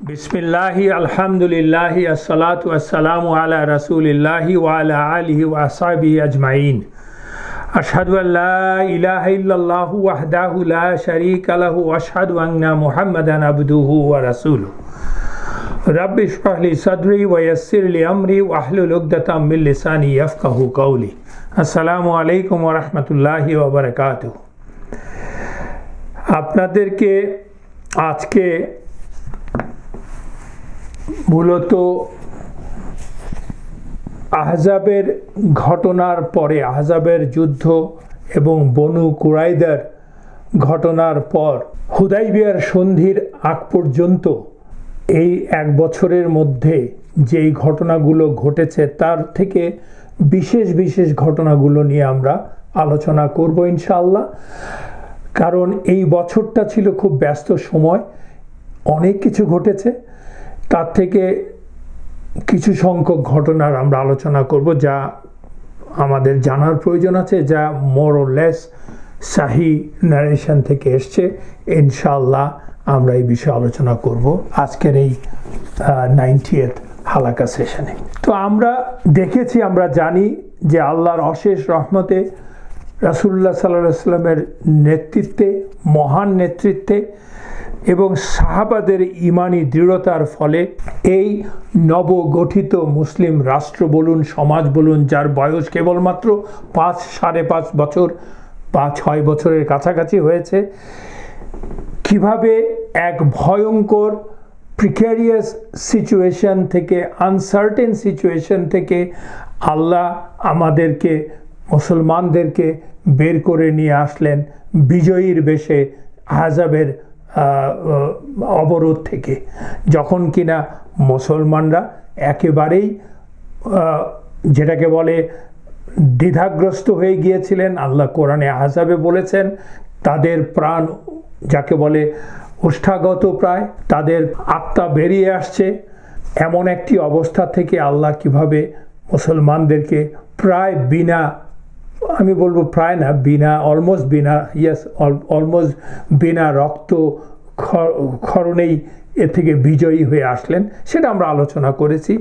बिस्मिल्लाहि अल्हम्दुलिल्लाहि अस्सलातु वस्सलामु अला रसूलिल्लाहि व अला आलिहि व अस्हाबिहि अजमाइन। अशहदु अन ला इलाहा इल्लल्लाहु वहदहु ला शरीका लहु व अशहदु अन्ना मुहम्मदन अब्दुहु व रसूलुहु। रब्बि इश्रह ली सदरी व यस्सिर ली अमरी वहलुल उक़दतम मिन लिसानी यफ़क़हू क़ौली। अस्सलामु अलैकुम व रहमतुल्लाहि व बरकातुहू। আপনাদেরকে আজকে মূলত আহজাবের ঘটনার পরে, আহজাবের যুদ্ধ এবং বনু কুরাইদার ঘটনার পর হুদাইবিয়ার সন্ধির আগ পর্যন্ত এই এক বছরের মধ্যে যেই ঘটনাগুলো ঘটেছে তার থেকে বিশেষ বিশেষ ঘটনাগুলো নিয়ে আমরা আলোচনা করব ইনশাআল্লাহ। কারণ এই বছরটা ছিল খুব ব্যস্ত সময়, অনেক কিছু ঘটেছে। তার থেকে কিছু সংখ্যক ঘটনার আমরা আলোচনা করব যা আমাদের জানার প্রয়োজন আছে, যা মোর অর লেস সাহি নারেশন থেকে এসছে। ইনশাআল্লাহ আমরা এই বিষয়ে আলোচনা করব আজকের এই 90th হালাকা সেশনে। তো আমরা দেখেছি, আমরা জানি যে আল্লাহর অশেষ রহমতে রাসূলুল্লাহ সাল্লাল্লাহু আলাইহি ওয়াসাল্লামের নেতৃত্বে, মহান নেতৃত্বে এবং সাহাবাদের ঈমানি দৃঢ়তার ফলে এই নবগঠিত মুসলিম রাষ্ট্র বলুন, সমাজ বলুন, যার বয়স কেবলমাত্র 5-5.5 বছর বা 6 বছরের কাছাকাছি হয়েছে, কিভাবে এক ভয়ঙ্কর প্রিক্যারিয়াস সিচুয়েশন থেকে, আনসার্টেন সিচুয়েশন থেকে আল্লাহ আমাদেরকে, মুসলমানদেরকে বের করে নিয়ে আসলেন বিজয়ীর বেশে আহজাবের অবরোধ থেকে, যখন কিনা মুসলমানরা একেবারেই যেটাকে বলে দ্বিধাগ্রস্ত হয়ে গিয়েছিলেন। আল্লাহ কোরআনে আহজাবে বলেছেন তাদের প্রাণ, যাকে বলে ওষ্ঠাগত প্রায়, তাদের আত্মা বেরিয়ে আসছে। এমন একটি অবস্থা থেকে আল্লাহ কিভাবে মুসলমানদেরকে প্রায় বিনা, আমি বলবো প্রায় না, বিনা, অলমোস্ট বিনা, অলমোস্ট বিনা রক্ত ক্ষরণেই এ থেকে বিজয়ী হয়ে আসলেন, সেটা আমরা আলোচনা করেছি।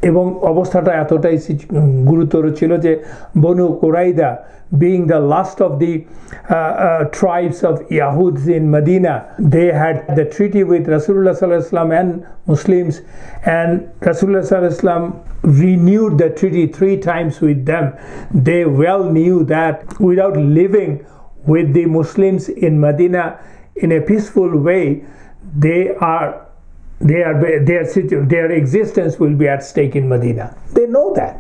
এবং অবস্থাটা এতটাই গুরুতর ছিল যে বনু কুরাইদা, being the last of the tribes of Yahuds in Medina, they had the treaty with Rasulullah sallallahu alaihi wasallam and Muslims, and Rasulullah sallallahu alaihi wasallam renewed the treaty 3 times with them. They well knew that without living with the Muslims in Medina in a peaceful way, their existence will be at stake in Medina. They know that.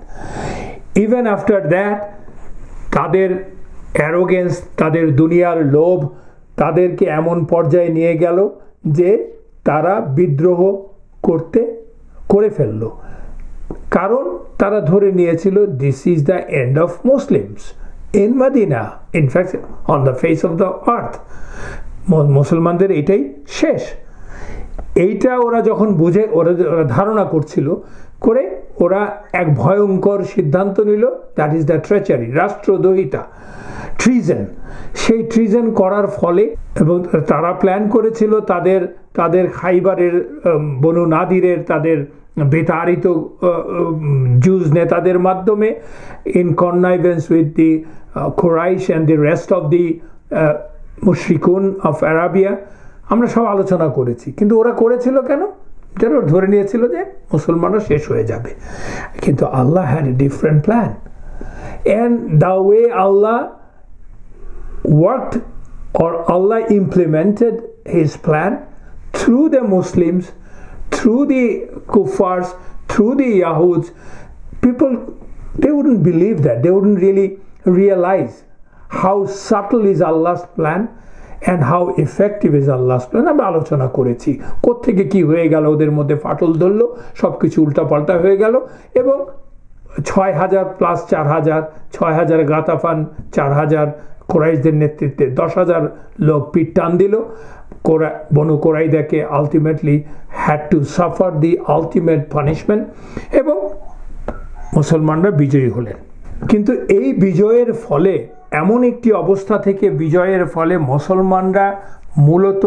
Even after that, তাদের arrogance, তাদের দুনিয়ার লোভ তাদেরকে এমন পর্যায়ে নিয়ে গেল যে তারা বিদ্রোহ করে ফেলল। কারণ তারা ধরে নিয়েছিল this is the end of Muslims in Medina, in fact on the face of the earth. মুসলমানদের এটাই শেষ। এইটা ওরা যখন বুঝে, ওরা ধারণা করছিল, করে ওরা এক ভয়ঙ্কর সিদ্ধান্ত নিল, দ্যাট ইজ দ্য ট্রেচারি, রাষ্ট্রদ্রোহিতা, ট্রিজন। সেই ট্রিজন করার ফলে, এবং তারা প্ল্যান করেছিল তাদের খাইবারের বনু নাদিরের, তাদের বেতাড়িত জুজ নেতাদের মাধ্যমে, in connivance with the Quraysh and the rest of the মুশরিকুন অফ আরাবিয়া, আমরা সব আলোচনা করেছি। কিন্তু ওরা করেছিল কেন? যেন ধরে নিয়েছিল যে মুসলমানরা শেষ হয়ে যাবে। কিন্তু Allah had a different plan, and the way Allah worked, or Allah implemented his plan through the Muslims, through the kuffars, through the Yahuds. People, they wouldn't believe that. They wouldn't really realize how subtle is Allah's plan and how effective is Allah's plan. আমরা আলোচনা করেছি কোত্থেকে কি হয়ে গেল, ওদের মধ্যে ফাটল ধরলো, সব কিছু উল্টাপাল্টা হয়ে গেল, এবং 6,000 প্লাস 4,000, 6,000 গাতাফান, 4,000 কোরাইশদের নেতৃত্বে 10,000 লোক পিঠ টান দিল। বনু কোরাইদাকে ultimately had to suffer the ultimate punishment, এবং মুসলমানরা বিজয়ী হলেন। কিন্তু এই বিজয়ের ফলে, এমন একটি অবস্থা থেকে বিজয়ের ফলে মুসলমানরা মূলত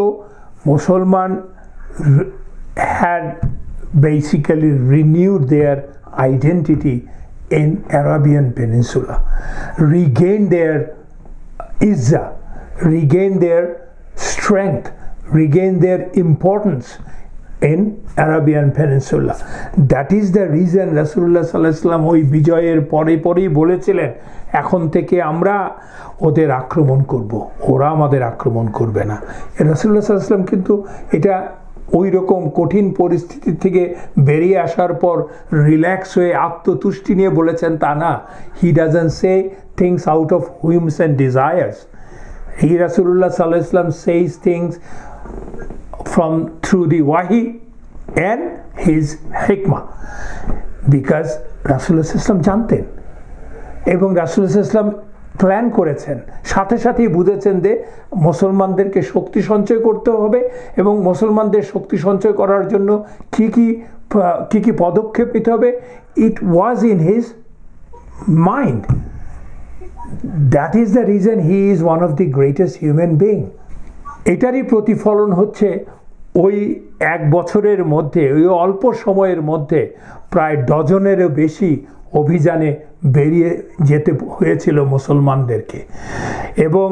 মুসলমান had basically renewed their identity in Arabian Peninsula, regained their izzah, regained their strength, regained their importance in Arabian Peninsula. That is the reason Rasulullah sallallahu alaihi wasallam ওই বিজয়ের পরেই বলেছিলেন এখন থেকে আমরা ওদের আক্রমণ করব, ওরা আমাদের আক্রমণ করবে না। রাসূলুল্লাহ সাল্লাল্লাহু আলাইহি ওয়াসাল্লাম কিন্তু এটা ওই রকম কঠিন পরিস্থিতি থেকে বেরিয়ে আসার পর রিল্যাক্স হয়ে আত্মতুষ্টি নিয়ে বলেছেন তা না। He doesn't say things out of whims and desires. He Rasulullah sallallahu alaihi wasallam says things from through the wahi and his hikmah, because Rasulullah sallallahu alaihi wasallam জানতেন এবং Rasulullah sallallahu alaihi wasallam plan করেছেন, সাথে সাথেই বুঝেছেন যে মুসলমানদেরকে শক্তি সঞ্চয় করতে হবে এবং মুসলমানদের শক্তি সঞ্চয় করার জন্য কি কি পদক্ষেপ নিতে হবে। It was in his mind. That is the reason he is one of the greatest human being. এটারই প্রতিফলন হচ্ছে ওই এক বছরের মধ্যে, ওই অল্প সময়ের মধ্যে প্রায় ডজনেরও বেশি অভিযানে বেরিয়ে যেতে হয়েছিল মুসলমানদেরকে, এবং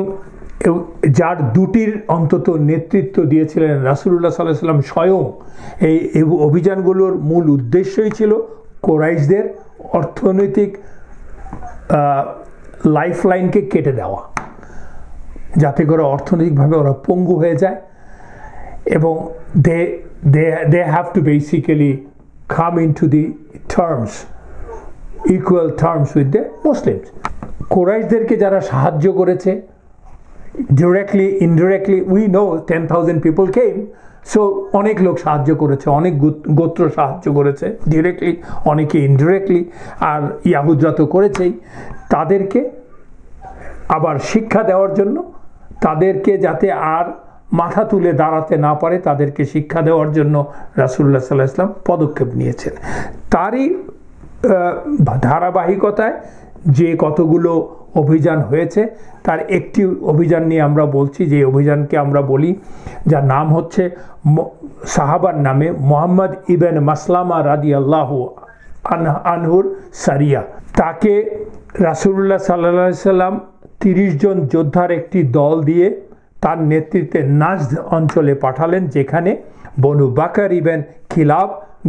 যার দুটির অন্তত নেতৃত্ব দিয়েছিলেন রাসূলুল্লাহ সাল্লাল্লাহু আলাইহি ওয়াসাল্লাম স্বয়ং। এই অভিযানগুলোর মূল উদ্দেশ্যই ছিল কুরাইশদের অর্থনৈতিক লাইফলাইনকে কেটে দেওয়া, যাতে করে অর্থনৈতিকভাবে ওরা পঙ্গু হয়ে যায়, এবং they have to basically come into the equal terms with the Muslims. কুরাইশদেরকে যারা সাহায্য করেছে directly indirectly, we know 10,000 people came, so অনেক লোক সাহায্য করেছে, অনেক গোত্র সাহায্য করেছে ডিরেক্টলি, অনেকে ইনডিরেক্টলি, আর ইয়াহুদরা তো করেছেই। তাদেরকে আবার শিক্ষা দেওয়ার জন্য, তাদেরকে যাতে আর মাথা তুলে দাঁড়াতে না পারে তাদেরকে শিক্ষা দেওয়ার জন্য রাসূলুল্লাহ সাল্লাল্লাহু আলাইহি ওয়াসাল্লাম পদক্ষেপ নিয়েছেন। তারই ধারাবাহিকতায় যে কতগুলো অভিযান হয়েছে তার একটি অভিযান নিয়ে আমরা বলছি, যে অভিযানকে আমরা বলি, যার নাম হচ্ছে সাহাবার নামে মুহাম্মদ ইবনে মাসলামা রাদিয়াল্লাহু আনহুর সারিয়া। তাকে রাসূলুল্লাহ সাল্লাল্লাহু আলাইহি ওয়াসাল্লাম 30 জন যোদ্ধার একটি দল দিয়ে তার নেতৃত্বে নাজদ অঞ্চলে পাঠালেন, যেখানে বনু বাকর ইবন খিলাব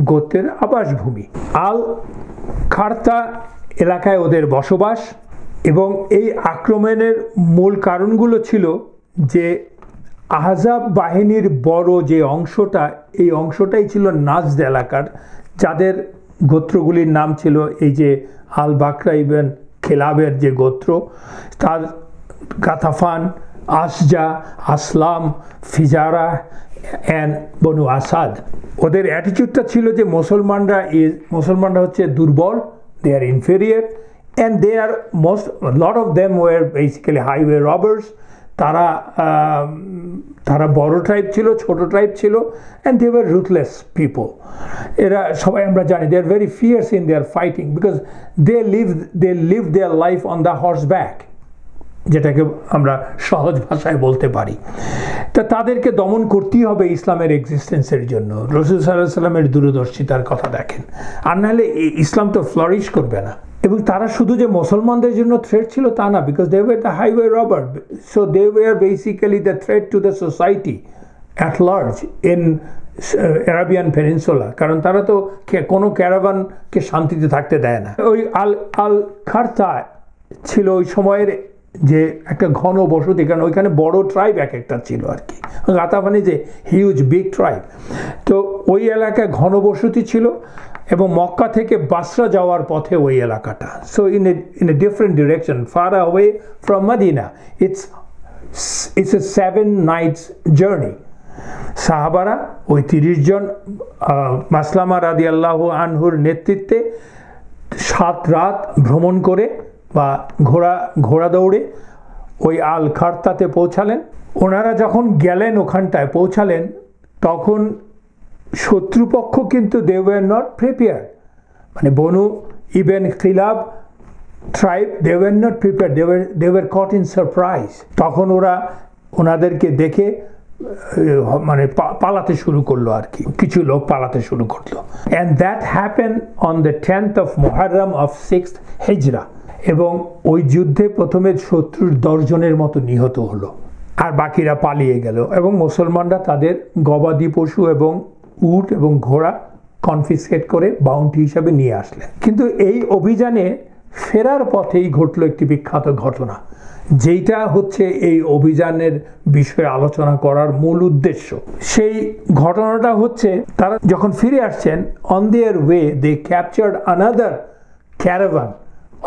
গোত্রের আবাসভূমি। আল খারতা এলাকায় ওদের বসবাস, এবং এই আক্রমণের মূল কারণগুলো ছিল যে আহজাব বাহিনীর বড় যে অংশটা, এই অংশটাই ছিল নাজদ এলাকার, যাদের গোত্রগুলির নাম ছিল এই যে আল বাকরা ইবন খিলাবের যে গোত্র, তার গাতাফান, আসজা, আসলাম, ফিজারা অ্যান্ড বনু আসাদ। ওদের অ্যাটিটিউডটা ছিল যে মুসলমানরা হচ্ছে দুর্বল, they are inferior, and they are lot of them were basically highway robbers. তারা বড় ট্রাইব ছিল, ছোট ট্রাইব ছিল, and they were ruthless people. এরা সবাই আমরা জানি they are very fierce in their fighting, because they live their life on the horseback, যেটাকে আমরা সহজ ভাষায় বলতে পারি। তা তাদেরকে দমন করতেই হবে ইসলামের এক্সিস্টেন্সের জন্য। রাসূল সাল্লাল্লাহু আলাইহি ওয়াসাল্লামের দূরদর্শিতার কথা দেখেন, আর নাহলে ইসলাম তো ফ্লারিশ করবে না। এবং তারা শুধু যে মুসলমানদের জন্য থ্রেট ছিল তা না, because they were the highway robber, so they were basically the threat to the society at large in Arabian peninsula, কারণ তারা তো কোনো ক্যারাভানকে শান্তিতে থাকতে দেয় না। ওই আল খারতা ছিল ওই সময়ের যে একটা ঘন বসতি, কারণ ওইখানে বড় ট্রাইব এক একটা ছিল আর কি, গাতাফানি যে হিউজ বিগ ট্রাইব। তো ওই এলাকায় ঘন বসতি ছিল, এবং মক্কা থেকে বাসরা যাওয়ার পথে ওই এলাকাটা। So in a different direction, far away from Medina, it's a 7 nights journey. সাহাবারা ওই 30 জন মাসলামা রাদিয়াল্লাহু আনহুর নেতৃত্বে 7 রাত ভ্রমণ করে বা ঘোড়া দৌড়ে ওই আল খারতাতে পৌঁছালেন। ওনারা যখন গেলেন, ওখানটায় পৌঁছালেন, তখন শত্রুপক্ষ কিন্তু দে ওয়ার নট প্রিপেয়ার, মানে Banu ibn Khilab tribe, they were not prepare, they were caught in surprise. তখন ওনাদেরকে দেখে মানে পালাতে শুরু করলো আর কি, কিছু লোক পালাতে শুরু করলো। And that happen on the 10th of Muharram of 6th হিজরা। এবং ওই যুদ্ধে প্রথমে শত্রুর 10 জনের মতো নিহত হলো, আর বাকিরা পালিয়ে গেল, এবং মুসলমানরা তাদের গবাদি পশু এবং উট এবং ঘোড়া কনফিসকেট করে বাউন্টি হিসাবে নিয়ে আসলেন। কিন্তু এই অভিযানে ফেরার পথেই ঘটলো একটি বিখ্যাত ঘটনা, যেটা হচ্ছে এই অভিযানের বিষয়ে আলোচনা করার মূল উদ্দেশ্য। সেই ঘটনাটা হচ্ছে, তারা যখন ফিরে আসছেন, on their way they captured another caravan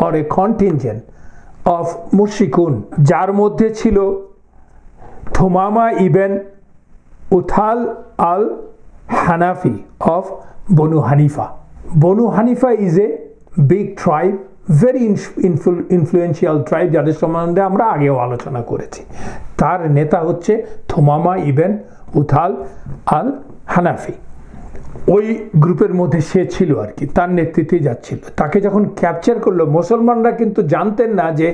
or a contingent of মুশরিকুন, যার মধ্যে ছিল Thumama ibn Uthal al Hanafi of Banu Hanifa. Banu Hanifa is a big tribe, very influential tribe, যাদের সম্বন্ধে আমরা আগেও আলোচনা করেছি। তার নেতা হচ্ছে থুমামা ইবেন উথাল আল হানাফি। ওই গ্রুপের মধ্যে সে ছিল আর কি, তার নেতৃত্বে যাচ্ছিল। তাকে যখন ক্যাপচার করলো, মুসলমানরা কিন্তু জানতেন না যে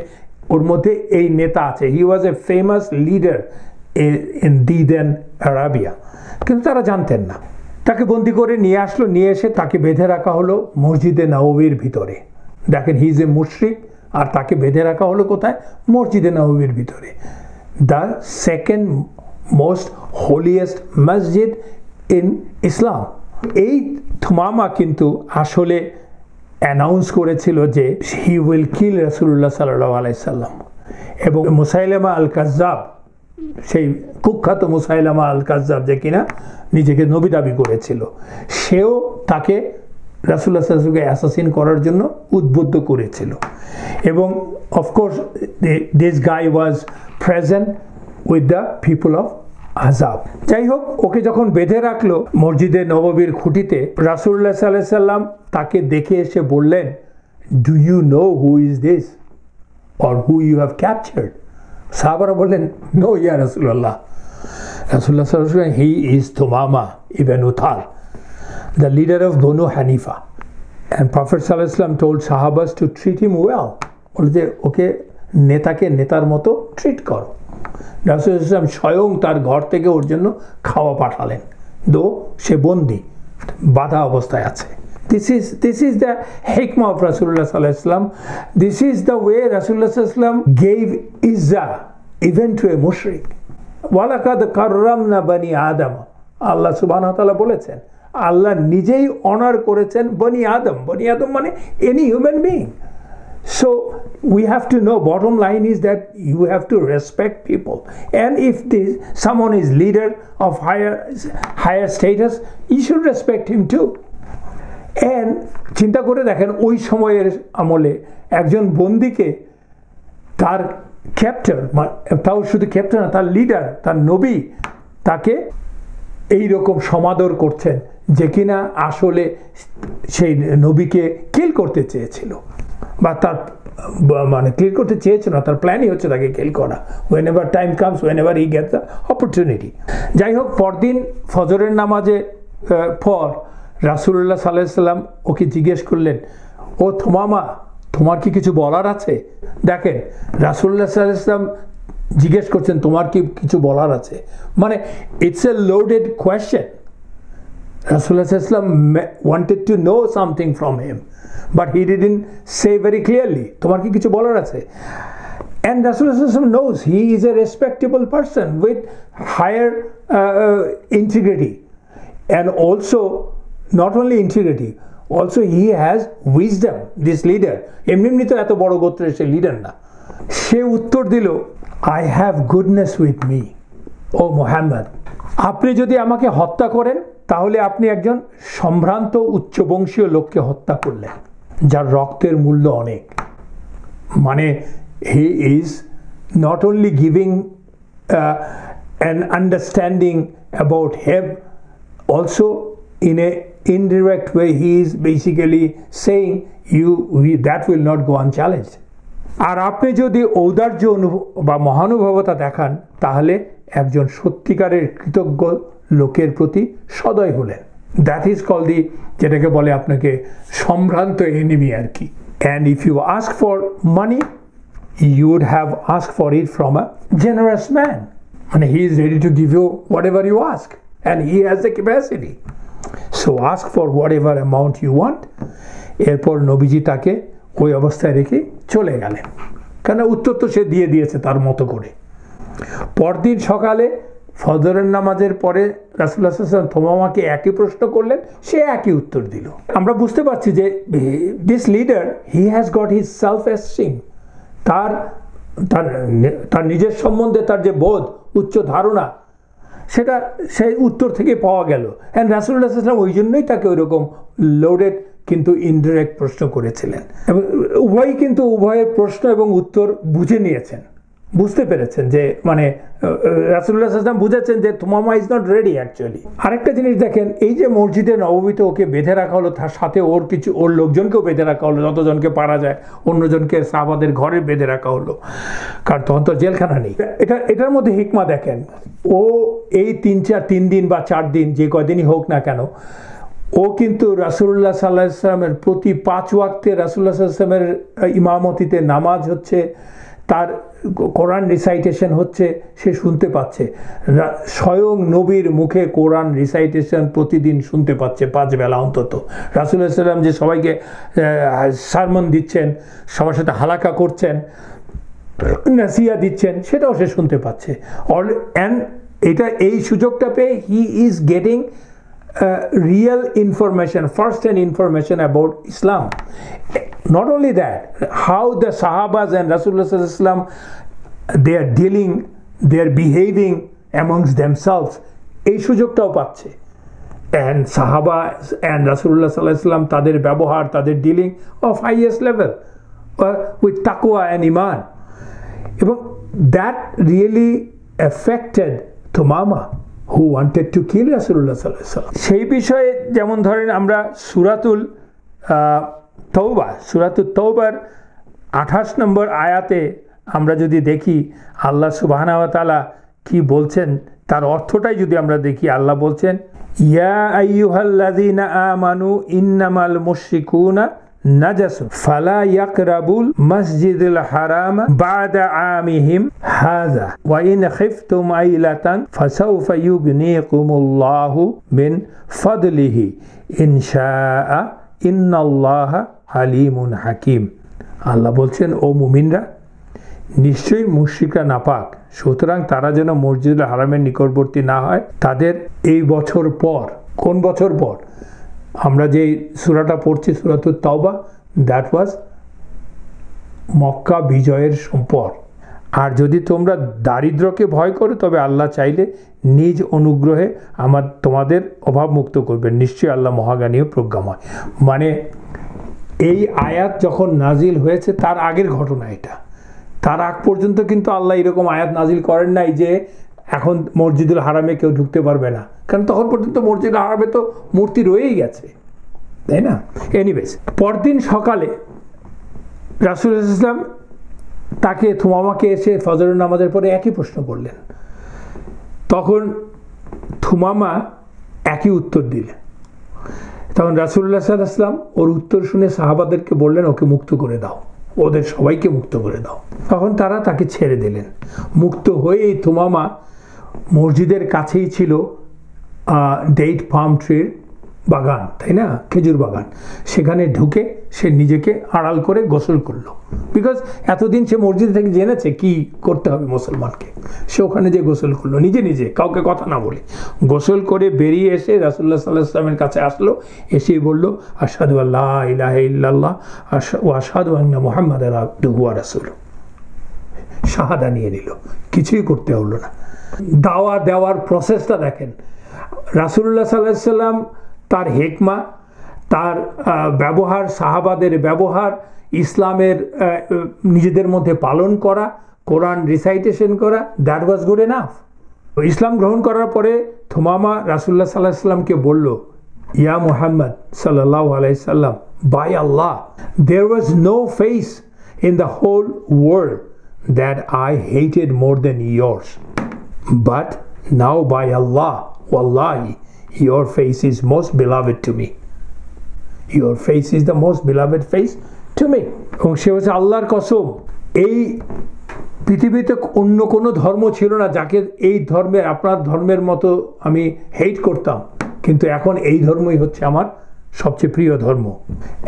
ওর মধ্যে এই নেতা আছে। He was a famous leader in the then Arabia, কিন্তু তারা জানতেন না। তাকে বন্দি করে নিয়ে আসলো, নিয়ে এসে তাকে বেঁধে রাখা হলো মসজিদে নববীর ভিতরে। দেখেন, হি ইজ এ মুশরিক, আর তাকে বেঁধে রাখা হলো কোথায়? মসজিদে নববীর ভিতরে, দ্য সেকেন্ড মোস্ট হোলিয়েস্ট মসজিদ ইন ইসলাম। এই থুমামা কিন্তু আসলে অ্যানাউন্স করেছিল যে হি উইল কিল রাসূলুল্লাহ সাল্লাল্লাহু আলাইহি সাল্লাম। এবং মুসাইলামা আল কাজ্জাব, সেই কুখ্যাত মুসাইলামা আল কাজ্জাব, যে কিনা নিজেকে নবী দাবি করেছিল, সেও তাকে রাসূলুল্লাহ সাল্লাল্লাহু আলাইহি ওয়াসাল্লামকে অ্যাসাসিন করার জন্য উদ্বুদ্ধ করেছিল। এবং of course this guy was present with the people of Ahzab. যাই হোক, ওকে যখন বেঁধে রাখলো মসজিদে নববীর খুঁটিতে, রাসূলুল্লাহ সাল্লাল্লাহু আলাইহি ওয়াসাল্লাম তাকে দেখে এসে বললেন, do you know who is this or who you have captured? সাহাবারা বললেন, নো ইয়া রাসূলুল্লাহ। রাসূলুল্লাহ সাল্লাল্লাহু আলাইহি ওয়াসাল্লাম, he is Thumama ibn Uthal, the leader of Banu Hanifa. And Prophet sallallahu alaihi wasallam told sahabas to treat him well. বলতে ওকে নেতাকে নেতার মতো ট্রিট করো। রাসূলুল্লাহ সাল্লাল্লাহু আলাইহি ওয়াসাল্লাম স্বয়ং তার ঘর থেকে ওর জন্য খাওয়া পাঠালেন, দো সে বন্দি, বাধা অবস্থায় আছে। This is the hikmah of Rasulullah sallallahu alaihi wasallam. This is the way Rasulullah sallallahu alaihi wasallam gave izzah even to a mushrik. ওয়ালাকাদ কাররামনা বনি আদম, আল্লাহ সুবহানাহু ওয়া তাআলা বলেছেন, আল্লাহ নিজেই অনার করেছেন বনি আদম। বনি আদম মানে any human being. So we have to know, bottom line is that you have to respect people, and if someone is leader of higher status, you should respect him too. And চিন্তা করে দেখেন, ওই সময়ের আমলে একজন বন্দীকে তার ক্যাপ্টর, তাও শুধু ক্যাপ্টর না, তার লিডার, তার নবী তাকে এই রকম সমাদর করছেন, যে কিনা আসলে সেই নবীকে কিল করতে চেয়েছিল, বা তার মানে কিল করতে চেয়েছিল না, তার প্ল্যানই হচ্ছে তাকে কিল করা। whenever time comes, whenever he gets the opportunity. যাই হোক, পরদিন ফজরের নামাজে পর রাসূলুল্লাহ সাল্লাল্লাহু আলাইহি ওয়াসাল্লাম ওকে জিজ্ঞেস করলেন, ও থুমামা, তোমার কি কিছু বলার আছে? দেখেন, রাসূলুল্লাহ সাল্লাল্লাহু আলাইহি ওয়াসাল্লাম জিজ্ঞেস করছেন, তোমার কি কিছু বলার আছে? মানে it's a loaded question. Rasulullah sallallahu alaihi wasallam wanted to know something from him, but he didn't say very clearly, তোমার কি কিছু বলার আছে? And Rasulullah sallallahu alaihi wasallam knows he is a respectable person with higher integrity, and also not only integrity, also he has wisdom. This leader এমনি তো এত বড় গোত্রের সে লিডার না। সে উত্তর দিল, I have goodness with me, ও মুহাম্মদ, আপনি যদি আমাকে হত্যা করেন তাহলে আপনি একজন সম্ভ্রান্ত উচ্চবংশীয় লোককে হত্যা করলেন, যার রক্তের মূল্য অনেক। মানে he is not only giving an understanding about him, also in a indirect way he is basically saying that will not go unchallenged. আর আপনি যদি ঔদার্য বা মহানুভবতা দেখান, তাহলে একজন সত্যিকারের কৃতজ্ঞ লোকের প্রতি সদয় হলেন। দ্যাট ইজ কল দি, যেটাকে বলে আপনাকে সম্ভ্রান্ত এনিমি আর কি। And if you ask for money, you would have ask for it from a generous man. মানে he is ready to give you whatever you ask and he has the capacity, so ask for whatever amount you want. এরপর নবীজি তাকে ওই অবস্থায় রেখে চলে গেলেন, কারণ উত্তর তো সে দিয়ে দিয়েছে তার মতো করে। পরদিন সকালে ফজরের নামাজের পরে রাসূলুল্লাহ সাল্লাল্লাহু আলাইহি ওয়াসাল্লাম থমামাকে একই প্রশ্ন করলেন, সে একই উত্তর দিল। আমরা বুঝতে পারছি যে this leader he has got his self esteem, তার নিজের সম্বন্ধে তার যে বোধ, উচ্চ ধারণা, সেটা সেই উত্তর থেকে পাওয়া গেল। অ্যান্ড রাসূলুল্লাহ সাল্লাল্লাহু আলাইহি ওয়াসাল্লাম ওই জন্যই তাকে ওইরকম লোডেড কিন্তু ইনডিরেক্ট প্রশ্ন করেছিলেন, এবং উভয়ই কিন্তু উভয়ের প্রশ্ন এবং উত্তর বুঝে নিয়েছেন, বুঝতে পেরেছেন যে মানে রাসূলুল্লাহ সাল্লাল্লাহু আলাইহি ওয়াসাল্লাম বুঝেছেন যে তুমামা ইজ নট রেডি অ্যাকচুয়ালি। আরেকটা জিনিস দেখেন, এই যে মসজিদে নববীতে ওকে বেঁধে রাখা হলো, তার সাথে ওর লোকজনকেও বেঁধে রাখা হলো, যতজনকে পারা যায় অন্যজনকে সাহাবাদের ঘরে বেঁধে রাখা হলো, কারণ তখন তো জেলখানা নেই। এটার মধ্যে হিকমা দেখেন, ও এই 3 দিন বা 4 দিন যে কয়দিনই হোক না কেন, ও কিন্তু রাসূলুল্লাহ সাল্লাল্লাহু আলাইহি ওয়াসাল্লামের প্রতি 5 ওয়াক্তে রাসূলুল্লাহ সাল্লাল্লাহু আলাইহি ওয়াসাল্লামের ইমামতিতে নামাজ হচ্ছে, তার কোরআন রিসাইটেশন হচ্ছে, সে শুনতে পাচ্ছে। স্বয়ং নবীর মুখে কোরআন রিসাইটেশন প্রতিদিন শুনতে পাচ্ছে 5 বেলা অন্তত। রাসূলুল্লাহ সাল্লাল্লাহু আলাইহি ওয়াসাল্লাম যে সবাইকে সারমন দিচ্ছেন, সবার সাথে হালাকা করছেন, নাসিহা দিচ্ছেন, সেটাও সে শুনতে পাচ্ছে। অ্যান্ড এই সুযোগটা পেয়ে he is getting real information, first-hand information about Islam. Not only that, how the Sahabas and Rasulullah sallallahu alaihi wasallam, they are dealing, they are behaving amongst themselves. এই সুযোগটাও পাচ্ছে। And Sahaba and Rasulullah sallallahu alaihi wasallam, তাদের ব্যবহার, তাদের dealing of highest level with taqwa and iman. এবং that really affected Thumama, who wanted to kill Rasulullah sallallahu alaihi wasallam. সেই বিষয়ে যেমন ধরেন আমরা সূরাতুল তওবার 28 নম্বর আয়াতে আমরা যদি দেখি, আল্লাহ সুবহানাহু ওয়া তাআলা কি বলছেন, তার অর্থটাই যদি আমরা দেখি, আল্লাহ বলছেন, ইয়া আইয়ুহাল্লাযীনা আমানু ইন্নামাল মুশরিকুনা নাজাসুন ফালা ইয়াকরাবুল মাসজিদুল হারাম বা'দা আমিহিম হাযা ওয়া ইন খিফতুম আইলাতান ফাসাউফা ইউগনিকুমুল্লাহু মিন ফাদলিহি ইনশাআ ইন্নাল্লাহা আলিমুন হাকিম। আল্লাহ বলছেন, ও মুমিনরা, নিশ্চয়ই মুশরিকরা নাপাক, সুতরাং তারা যেন মসজিদুল হারামের নিকটবর্তী না হয় তাদের এই বছর পর। কোন বছর পর? আমরা যে সূরাটা পড়ছি সূরাতুত তাওবা, দ্যাট ওয়াজ মক্কা বিজয়ের পর। আর যদি তোমরা দারিদ্রকে ভয় করো, তবে আল্লাহ চাইলে নিজ অনুগ্রহে তোমাদের অভাবমুক্ত করবেন, নিশ্চয়ই আল্লাহ মহাজ্ঞানী ও প্রজ্ঞাময়। মানে এই আয়াত যখন নাজিল হয়েছে তার আগের ঘটনা এটা। তার আগ পর্যন্ত কিন্তু আল্লাহ এরকম আয়াত নাজিল করেন নাই যে এখন মসজিদুল হারামে কেউ ঢুকতে পারবে না, কারণ তখন পর্যন্ত মসজিদুল হারামে তো মূর্তি রয়েই গেছে, তাই না? এনিওয়েজ, পরদিন সকালে রাসূলুল্লাহ সাল্লাল্লাহু আলাইহি ওয়াসাল্লাম তাকে থুমামাকে এসে ফজরের নামাজের পরে একই প্রশ্ন করলেন। তখন থুমামা একই উত্তর দিলেন। তখন রাসূলুল্লাহ সাল্লাল্লাহু আলাইহি ওয়াসাল্লাম ওর উত্তর শুনে সাহাবাদেরকে বললেন, ওকে মুক্ত করে দাও, ওদের সবাইকে মুক্ত করে দাও। তখন তারা তাকে ছেড়ে দিলেন। মুক্ত হয়েই থুমামা মসজিদের কাছেই ছিল ডেট পাম ট্রির বাগান, তাই না, খেজুর বাগান, সেখানে ঢুকে সে নিজেকে আড়াল করে গোসল করলো। বিকজ এতদিন সে মসজিদ থেকে জেনেছে কি করতে হবে মুসলমানকে, সে ওখানে যে গোসল করলো নিজে নিজে, কাউকে কথা না বলে। গোসল করে বেরিয়ে এসে রাসূলুল্লাহ সাল্লাল্লাহু আলাইহি ওয়াসাল্লামের কাছে আসলো, এসেই বলল, আশহাদু আল্লা ইলাহা ইল্লাল্লাহ ওয়া আশহাদু আন্না মুহাম্মাদান আবদুহু ওয়া রাসূলুহু। শাহাদা নিয়ে নিল, কিছুই করতে হলো না। দাওয়া দেওয়ার প্রসেসটা দেখেন। রাসূলুল্লাহ সাল্লাল্লাহু আলাইহি ওয়াসাল্লাম তার হিকমা, তার ব্যবহার, সাহাবাদের ব্যবহার, ইসলামের নিজেদের মধ্যে পালন করা, কোরআন রিসাইটেশন করা, দ্যাট ওয়াজ গুড এনাফ। ইসলাম গ্রহণ করার পরে থুমামা রাসূলুল্লাহ সাল্লাল্লাহু আলাইহি ওয়াসাল্লামকে বলল, ইয়া মুহাম্মদ সাল্লাল্লাহু আলাইহি সাল্লাম, by Allah, there was no face in the whole world that I hated more than yours, but now by Allah, wallahi, your face is most beloved to me. Your face is the most beloved face to me. এবং সে হচ্ছে আল্লাহর কসম, এই পৃথিবীতে অন্য কোনো ধর্ম ছিল না যাকে এই ধর্মের, আপনার ধর্মের মতো আমি হেট করতাম, কিন্তু এখন এই ধর্মই হচ্ছে আমার সবচেয়ে প্রিয় ধর্ম।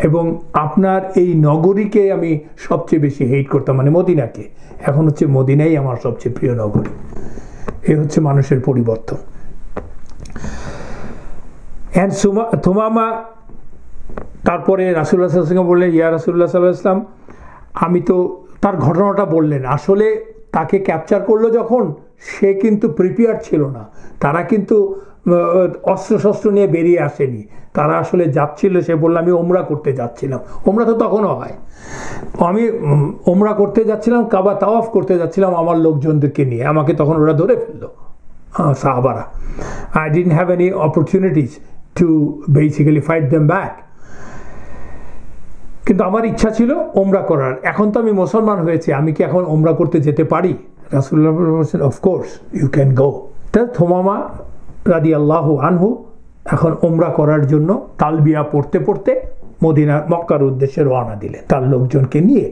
এবং আপনার এই নগরীকে আমি সবচেয়ে বেশি হেট করতাম, মানে মদিনাকে, এখন হচ্ছে মদিনাই আমার সবচেয়ে প্রিয় নগরী। এই হচ্ছে মানুষের পরিবর্তন। অ্যান্ড থুমামা তারপরে রাসূলুল্লাহ সাল্লাল্লাহু আলাইহি ওয়াসাল্লাম বললেন, ইয়া রাসূলুল্লাহ সাল্লাল্লাহু আলাইহি ওয়াসাল্লাম, আমি তো তার ঘটনাটা বললেন। আসলে তাকে ক্যাপচার করলো যখন, সে কিন্তু প্রিপেয়ার ছিল না, তারা কিন্তু অস্ত্রশস্ত্র নিয়ে বেরিয়ে আসেনি, তারা আসলে যাচ্ছিল, সে বলল আমি ওমরা করতে যাচ্ছিলাম। ওমরা তো তখনও হয়, আমি ওমরা করতে যাচ্ছিলাম, কাবা তাওয়াফ করতে যাচ্ছিলাম আমার লোকজনদেরকে নিয়ে, আমাকে তখন ওরা ধরে ফেললো সাহাবারা। I didn't have any opportunities two basically fight them back. কিন্তু আমার ইচ্ছা ছিল ওমরা করার। এখন তো আমি মুসলমান হয়েছি, আমি কি এখন ওমরা করতে যেতে পারি? রাসূলুল্লাহ বলেছেন, অফকোর্স ইউ ক্যান গো। তা থুমামা রাদিয়াল্লাহু আনহু এখন ওমরা করার জন্য তালবিয়া পড়তে পড়তে মক্কার উদ্দেশ্যে রওনা দিলেন তার লোকজনকে নিয়ে।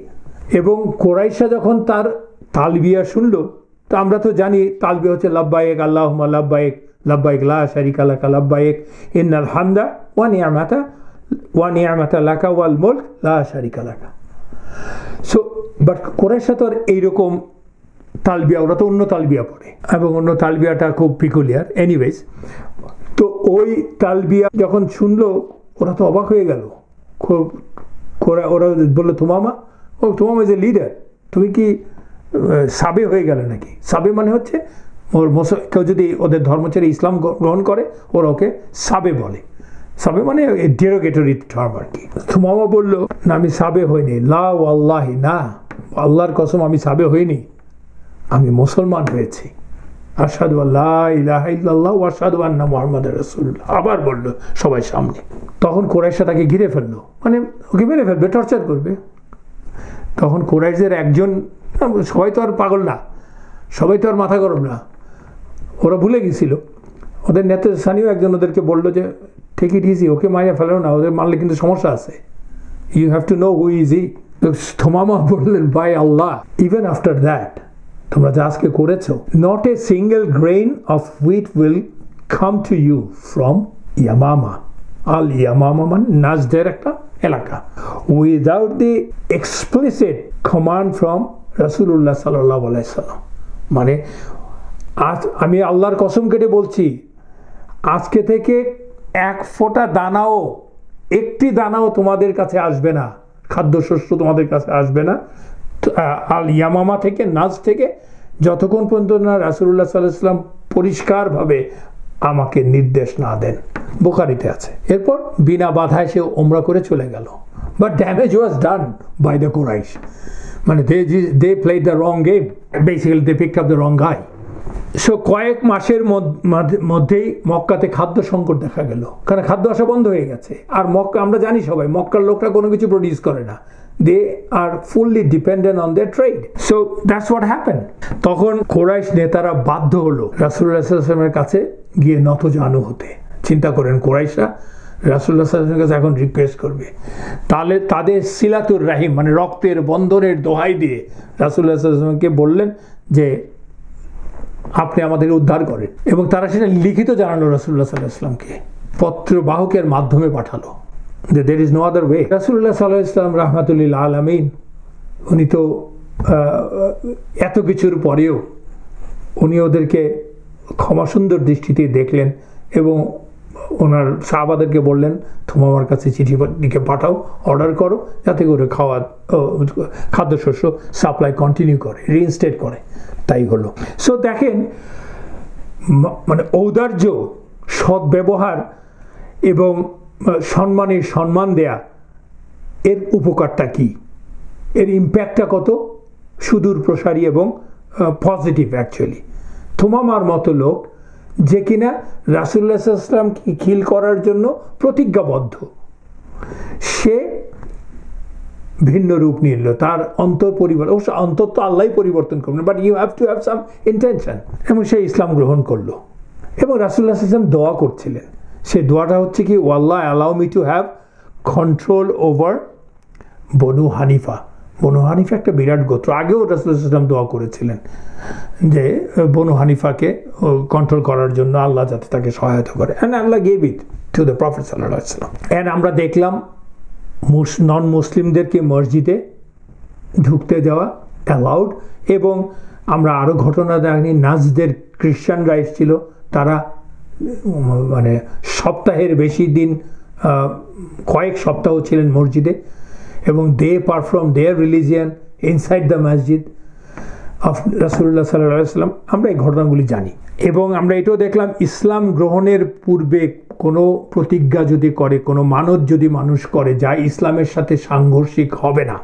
এবং কুরাইশরা যখন তার তালবিয়া শুনলো, তো আমরা তো জানি তালবিয়া হচ্ছে লাব্বাইক আল্লাহুম্মা লাব্বাইক, লাব্বাইক লা শারিকা লাকা লাব্বাইক, ইন্নাল হামদা ওয়া নি'মাতা লাকা ওয়াল মুলক লা শারিকা লাকা। সো বাট কুরাইশরা তো আর এইরকম তালবিয়া, ওরা তো অন্য তালবিয়া পড়ে, এবং অন্য তালবিয়াটা খুব পিকুলিয়ার। এনিওয়েজ, তো ওই তালবিয়া যখন শুনলো, ওরা তো অবাক হয়ে গেল। ওরা বললো, থুমামা ইজ এ লিডার, তুমি কি সাবে হয়ে গেলে নাকি? সাবে মানে হচ্ছে কেউ যদি ওদের ধর্ম ছেড়ে ইসলাম গ্রহণ করে, ওরা ওকে সাবে বলে। সাবে মানে ডেরোগেটরি টার্ম আর কি। থুমামা বললো, না আমি সাবে হইনি, লা ওয়াল্লাহি, না আল্লাহর কসম আমি সাবে হইনি, আমি মুসলমান হয়েছি। আশহাদু আল্লা ইলাহা ইল্লাল্লাহ ওয়া আশহাদু আন্না মুহাম্মাদুর রাসূলুল্লাহ। আবার বললো সবাই সামনে। তখন কুরাইশরা তাকে ঘিরে ফেললো, মানে ওকে মেরে ফেলবে, টর্চার করবে। তখন কুরাইশদের একজন, সবাই তো আর পাগল না, সবাই তো আর মাথা গরম না, ওরা ভুলে গেছিল। ওদের নেতৃস্থানীয় একজন ওদেরকে বললো যে টেক ইট ইজি, ওকে মাইয়া ফেলো না, ওদের মারলে কিন্তু সমস্যা আছে, you have to know who is he. Thumama বললেন, by Allah, even after that তোমরা যা আজকে করেছো, not a single grain of wheat will come to you from Yamama. Al Yamama মানে নাজদের একটা এলাকা, without the explicit command from রাসূলুল্লাহ সাল্লাল্লাহু আলাইহি সাল্লাম। মানে আজ আমি আল্লাহর কসম কেটে বলছি, আজকে থেকে এক ফোঁটা দানাও, একটি দানাও তোমাদের কাছে আসবে না, খাদ্যশস্য তোমাদের কাছে আসবে না আল ইয়ামামা থেকে, নাজ থেকে, যতক্ষণ পর্যন্ত না রাসূলুল্লাহ সাল্লাল্লাহু আলাইহি ওয়াসাল্লাম পরিষ্কারভাবে আমাকে নির্দেশ না দেন। বুখারীতে আছে। এরপর বিনা বাধায় সে ওমরা করে চলে গেল। But damage was done by the Quraysh, মানে they played the wrong game, basically they picked up the wrong guy. So কয়েক মাসের মধ্যেই মক্কাতে খাদ্য সংকট দেখা গেল, কারণ খাদ্য আসা বন্ধ হয়ে গেছে। আর মক্কা, আমরা জানি সবাই, মক্কার লোকরা কোনো কিছু প্রডিউস করে না, they are fully dependent on their trade. So that's what happened. তখন কুরাইশ নেতারা বাধ্য হলো রাসূলুল্লাহ সাল্লাল্লাহু আলাইহি ওয়াসাল্লামের কাছে গিয়ে নতজানু হতে। চিন্তা করেন, কুরাইশরা রাসূলুল্লাহ সাল্লাল্লাহু আলাইহি ওয়াসাল্লামের কাছে এখন রিকোয়েস্ট করবে, তাহলে তাদের সিলাতুর রাহিম মানে রক্তের বন্ধনের দোহাই দিয়ে রাসূলুল্লাহ সাল্লাল্লাহু আলাইহি ওয়াসাল্লামকে বললেন যে আপনি আমাদের উদ্ধার করেন। এবং তারা সেটা লিখিত জানালো রাসূলুল্লাহ সাল্লাল্লাহু আলাইহি ওয়াসাল্লামকে, পত্রবাহকের মাধ্যমে পাঠালো। There is no other way. রাসূলুল্লাহ সাল্লাল্লাহু আলাইহি ওয়াসাল্লাম রাহমাতুল লিল আলামিন, উনি তো এত কিছুর পরেও উনি ওদেরকে ক্ষমা সুন্দর দৃষ্টিতে দেখলেন এবং ওনার সাহাবাদেরকে বললেন, থুমামার কাছে চিঠি লিখে পাঠাও, অর্ডার করো, যাতে করে খাদ্যশস্য সাপ্লাই কন্টিনিউ করে, রিইনস্টেট করে। তাই হলো। সো দেখেন, মানে ঔদার্য, সদ্ব্যবহার এবং সম্মানের সম্মান দেয়া, এর উপকারটা কি, এর ইম্প্যাক্টটা কত সুদূর প্রসারী এবং পজিটিভ। অ্যাকচুয়ালি থুমামার মতো লোক, যে কিনা রাসূলুল্লাহ সাল্লাল্লাহু আলাইহি ওয়াসাল্লামকে কিল করার জন্য প্রতিজ্ঞাবদ্ধ, সে ভিন্ন রূপ নিল, তার অন্তর পরিবর্তন, অবশ্য অন্তর তো আল্লাহই পরিবর্তন করবেন, but you have to have some intention. এবং সে ইসলাম গ্রহণ করলো এবং রাসূলুল্লাহ সাল্লাল্লাহু আলাইহি ওয়াসাল্লাম দোয়া করছিলেন। সে দোয়াটা হচ্ছে কি, ওয়াল্লাহ allow me to have control over Banu Hanifa, Banu Hanifa একটা বিরাট গোত্র, আগেও রাসূলুল্লাহ সাল্লাল্লাহু আলাইহি ওয়াসাল্লাম দোয়া করেছিলেন যে বনু হানিফাকে কন্ট্রোল করার জন্য আল্লাহ যাতে তাকে সহায়তা করে, and Allah gave it to the prophet সাল্লাল্লাহু আলাইহি ওয়াসাল্লাম। অ্যান্ড আমরা দেখলাম নন মুসলিমদেরকে মসজিদে ঢুকতে যাওয়া অ্যালাউড, এবং আমরা আরও ঘটনা দেখি নাজদের খ্রিশ্চানরা এসেছিল, তারা মানে সপ্তাহের বেশি দিন কয়েক সপ্তাহ ছিলেন মসজিদে, এবং they perform their religion inside the মসজিদ অফ রাসূলুল্লাহ সাল্লাল্লাহু আলাইহি ওয়াসাল্লাম। আমরা এই ঘটনাগুলি জানি, এবং আমরা এটাও দেখলাম ইসলাম গ্রহণের পূর্বে কোনো প্রতিজ্ঞা যদি করে, কোনো মানত যদি মানুষ করে যা ইসলামের সাথে সাংঘর্ষিক হবে না,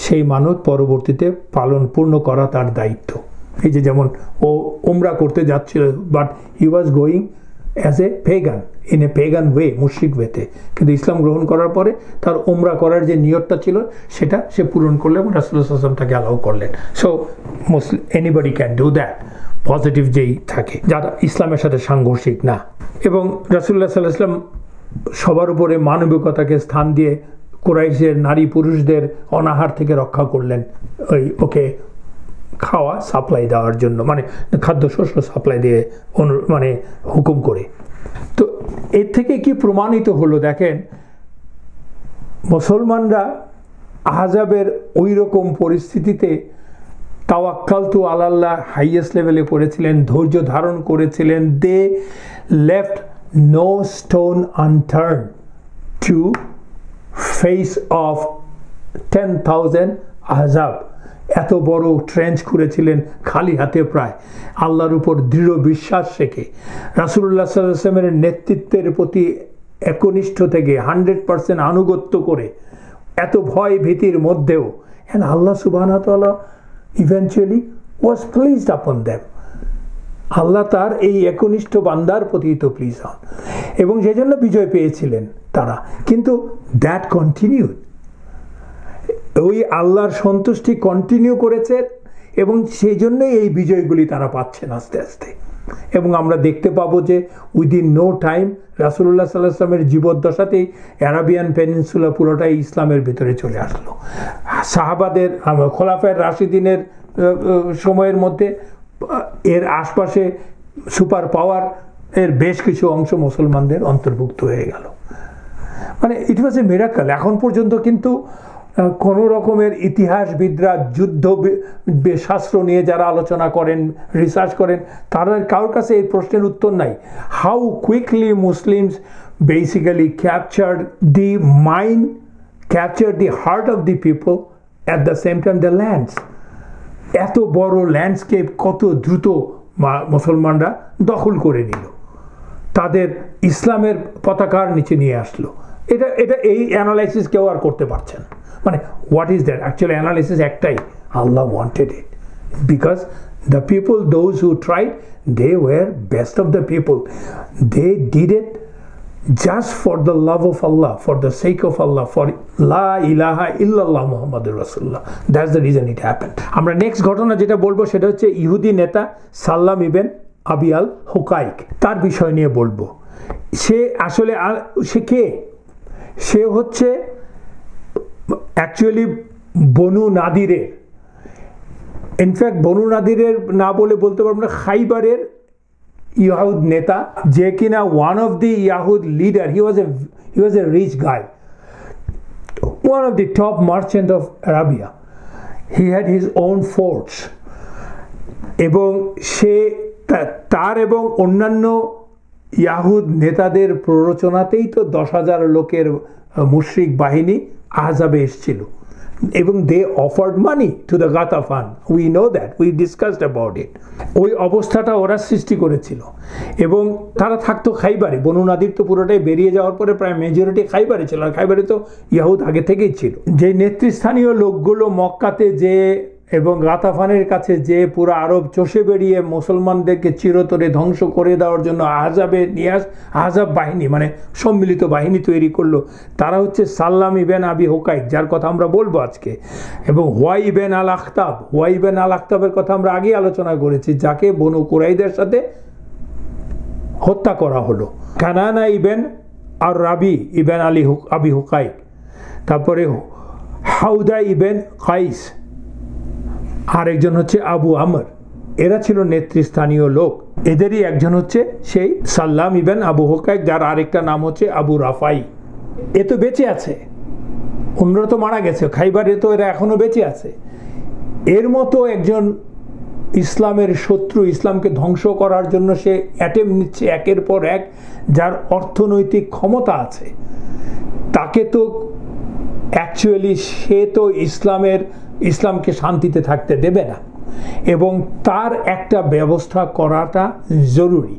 সেই মানত পরবর্তীতে পূর্ণ করা তার দায়িত্ব। এই যে যেমন ও উমরা করতে যাচ্ছিল, but he was going as a pagan, in a pagan way, মুশরিক ওয়েতে, কিন্তু ইসলাম গ্রহণ করার পরে তার উমরা করার যে নিয়তটা ছিল সেটা সে পূরণ করলে এবং রাসূলুল্লাহ সাল্লাল্লাহু আলাইহি ওয়াসাল্লাম তাকে অ্যালাউ করলেন। So anybody can do that, positive যেই থাকে, যারা ইসলামের সাথে সাংঘর্ষিক না। এবং রাসূলুল্লাহ সাল্লাল্লাহু আলাইহি ওয়াসাল্লাম সবার উপরে মানবিকতাকে স্থান দিয়ে কুরাইশের নারী পুরুষদের অনাহার থেকে রক্ষা করলেন, ওকে খাওয়া সাপ্লাই দেওয়ার জন্য, মানে খাদ্যশস্য সাপ্লাই দিয়ে মানে হুকুম করে। তো এর থেকে কি প্রমাণিত হলো, দেখেন মুসলমানরা আহজাবের ওই রকম পরিস্থিতিতে তাওয়াক্কালতু আলাল্লাহ হাইয়েস্ট লেভেলে করেছিলেন, ধৈর্য ধারণ করেছিলেন। They left no stone unturned to face of 10,000 Ahzab. এত বড় ট্রেঞ্চ করেছিলেন খালি হাতে প্রায়, আল্লাহর উপর দৃঢ় বিশ্বাস রেখে, রাসূলুল্লাহ সাল্লাল্লাহু আলাইহি ওয়াসাল্লামের নেতৃত্বের প্রতি একনিষ্ঠ থেকে 100% আনুগত্য করে, এত ভয় ভীতির মধ্যেও, and Allah subhanahu wa ta'ala eventually was pleased upon them. আল্লাহ তার এই একনিষ্ঠ বান্দার প্রতি তো প্লিজ হন, এবং সেজন্য বিজয় পেয়েছিলেন তারা। কিন্তু দ্যাট কন্টিনিউড, ওই আল্লাহর সন্তুষ্টি কন্টিনিউ করেছে, এবং সেই জন্যই এই বিজয়গুলি তারা পাচ্ছেন আস্তে আস্তে। এবং আমরা দেখতে পাবো যে উইদিন নো টাইম রাসূলুল্লাহ সাল্লাল্লাহু আলাইহি ওয়াসাল্লামের জীবদ্দশাতেই অ্যারাবিয়ান পেনিনসুলা পুরোটাই ইসলামের ভিতরে চলে আসলো। সাহাবাদের খোলাফায়ে রাশিদিনের সময়ের মধ্যে এর আশপাশে সুপার পাওয়ার এর বেশ কিছু অংশ মুসলমানদের অন্তর্ভুক্ত হয়ে গেল। মানে ইট ওয়াজ এ মিরাকল। এখন পর্যন্ত কিন্তু কোনো রকমের ইতিহাসবিদরা, যুদ্ধ শাস্ত্র নিয়ে যারা আলোচনা করেন, রিসার্চ করেন, তারা কারোর কাছে এই প্রশ্নের উত্তর নাই, how quickly Muslims basically captured the mind, captured the heart of the people, at the same time the lands. এত বড় ল্যান্ডস্কেপ কত দ্রুত মুসলমানরা দখল করে নিল, তাদের ইসলামের পতাকার নিচে নিয়ে আসলো। এটা এই অ্যানালাইসিস কেউ আর করতে পারছে না। মানে what is that? Actually analysis একটাই, Allah wanted it, because the people those who tried, they were best of the people, they did it just for the love of Allah, for the sake of Allah, for la ilaha illallah Muhammadur Rasulullah. That's the reason it happened. আমরা next ঘটনা যেটা বলবো সেটা হচ্ছে ইহুদি নেতা সাল্লাম ইবেন আবি আল হুকাইক, তার বিষয় নিয়ে বলবো। সে আসলে সে কে? সে হচ্ছে অ্যাকচুয়ালি বনু নাদিরের, ইনফ্যাক্ট বনু নাদিরের না বলে বলতে পারবো না, খাইবারের ইয়াহুদ নেতা, যে কিনা ওয়ান অফ দি ইয়াহুদ leader. He was a rich guy, one of the top merchant of Arabia. He had his own forts, এবং সে তার এবং অন্যান্য ইয়াহুদ নেতাদের প্ররোচনাতেই তো 10,000 লোকের মুশরিক বাহিনী আহজাবে এসেছিল, এবং they offered money to the Ghatafan. We know that, we discussed about it. ওই অবস্থাটা ওরা সৃষ্টি করেছিল, এবং তারা থাকতো খাইবারে। বনু নাদির তো পুরোটাই বেরিয়ে যাওয়ার পরে প্রায় মেজরিটি খাইবারে ছিল, আর খাইবারে তো ইয়াহুদ আগে থেকেই ছিল। যে নেতৃস্থানীয় লোকগুলো মক্কাতে যে এবং গাতাফানের কাছে যে পুরো আরব চষে বেরিয়ে মুসলমানদেরকে চিরতরে ধ্বংস করে দেওয়ার জন্য আহজাবে নিয়ে আহজাব বাহিনী, মানে সম্মিলিত বাহিনী তৈরি করলো, তারা হচ্ছে সাল্লাম ইবেন আবি হুকাইক, যার কথা আমরা বলবো আজকে, এবং হুয়াই ইবেন আল আখতাব। হুয়াই ইবেন আল আখতাবের কথা আমরা আগেই আলোচনা করেছি, যাকে বনু কুরাইদের সাথে হত্যা করা হলো। কানানা ইবেন আর রাবি ইবেন আবি হুকাইক, তারপরে হাউদা ইবেন কাইস, আরেকজন হচ্ছে আবু আমর। এরা ছিল নেতৃস্থানীয় লোক। এদেরই একজন হচ্ছে সেই সাল্লাম ইবেন আবু হুকাইক, যার আরেকটা নাম হচ্ছে আবু রাফাই। এ তো বেঁচে আছে, অন্যরা তো মারা গেছে। খাইবারে তো এরা এখনো বেঁচে আছে। এর মতো একজন ইসলামের শত্রু, ইসলামকে ধ্বংস করার জন্য সে অ্যাটেম্প নিচ্ছে একের পর এক, যার অর্থনৈতিক ক্ষমতা আছে, তাকে তো অ্যাকচুয়ালি সে তো ইসলামকে শান্তিতে থাকতে দেবে না, এবং তার একটা ব্যবস্থা করাটা জরুরি।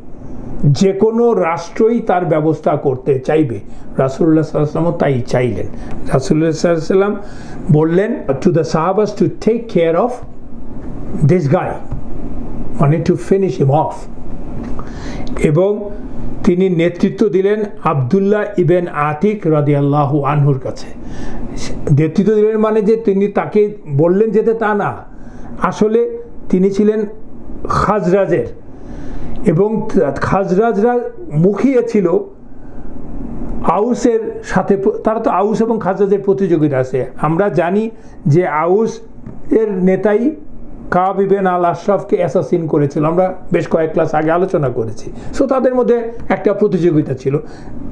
যে কোনো রাষ্ট্রই তার ব্যবস্থা করতে চাইবে। রাসূলুল্লাহ সাল্লাল্লাহু আলাইহি ওয়াসাল্লাম তাই চাইলেন। রাসূলুল্লাহ সাল্লাল্লাহু আলাইহি ওয়াসাল্লাম বললেন টু দ্য সাহাবাস to take care of this guy, মানে টু ফিনিশ হিম অফ। এবং তিনি নেতৃত্ব দিলেন আব্দুল্লাহ ইবেন আতিক রাদিয়াল্লাহু আনহুর কাছে। নেতৃত্ব দিলেন মানে যে তিনি তাকে বললেন যেতে, তা না। আসলে তিনি ছিলেন খাজরাজের, এবং খাজরাজরা মুখিয়েছিল আউসের সাথে। তারা তো আউস এবং খাজরাজের প্রতিযোগিতা আছে। আমরা জানি যে আউস এর নেতাই কাব ইবেন আল আশরাফকে অ্যাসাসিন করেছিল, আমরা বেশ কয়েক ক্লাস আগে আলোচনা করেছি। সো তাদের মধ্যে একটা প্রতিযোগিতা ছিল।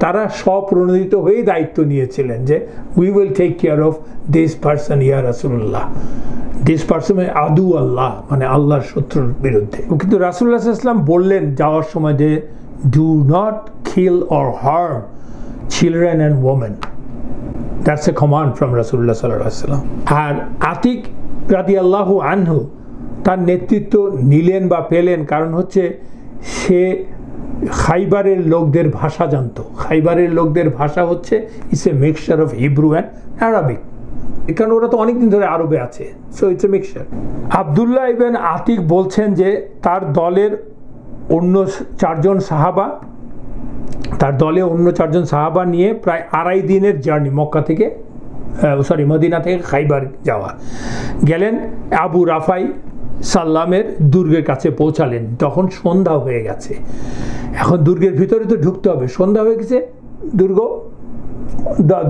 তারা স্বপ্রণোদিত হয়েই দায়িত্ব নিয়েছিলেন যে we will take care of this person ইয়া রাসূলুল্লাহ। দিস পারসন মানে আদু আল্লাহ, মানে আল্লাহর শত্রুর বিরুদ্ধে। কিন্তু রাসূলুল্লাহ সাল্লাল্লাহু আলাইহি ওয়াসাল্লাম বললেন যাওয়ার সময় যে do not kill or harm children and women. That's a command from রাসূলুল্লাহ সাল্লাল্লাহু আলাইহি ওয়াসাল্লাম। আর আতিক রাদিয়াল্লাহু আনহু তার নেতৃত্ব নিলেন বা পেলেন, কারণ হচ্ছে সে খাইবারের লোকদের ভাষা জানত। খাইবারের লোকদের ভাষা হচ্ছে it's a mixture of Hebrew and Arabic, কারণ ওরা তো অনেকদিন ধরে আরবে আছে। So it's a mixture. Abdullah ibn Atik বলছেন যে তার দলের অন্য চারজন সাহাবা নিয়ে প্রায় 2.5 দিনের জার্নি মক্কা থেকে মদিনা থেকে খাইবার যাওয়া। গেলেন আবু রাফাই সাল্লামের দুর্গের কাছে পৌঁছালেন। তখন সন্ধ্যা হয়ে গেছে। এখন দুর্গের ভিতরে তো ঢুকতে হবে, সন্ধ্যা হয়ে গেছে,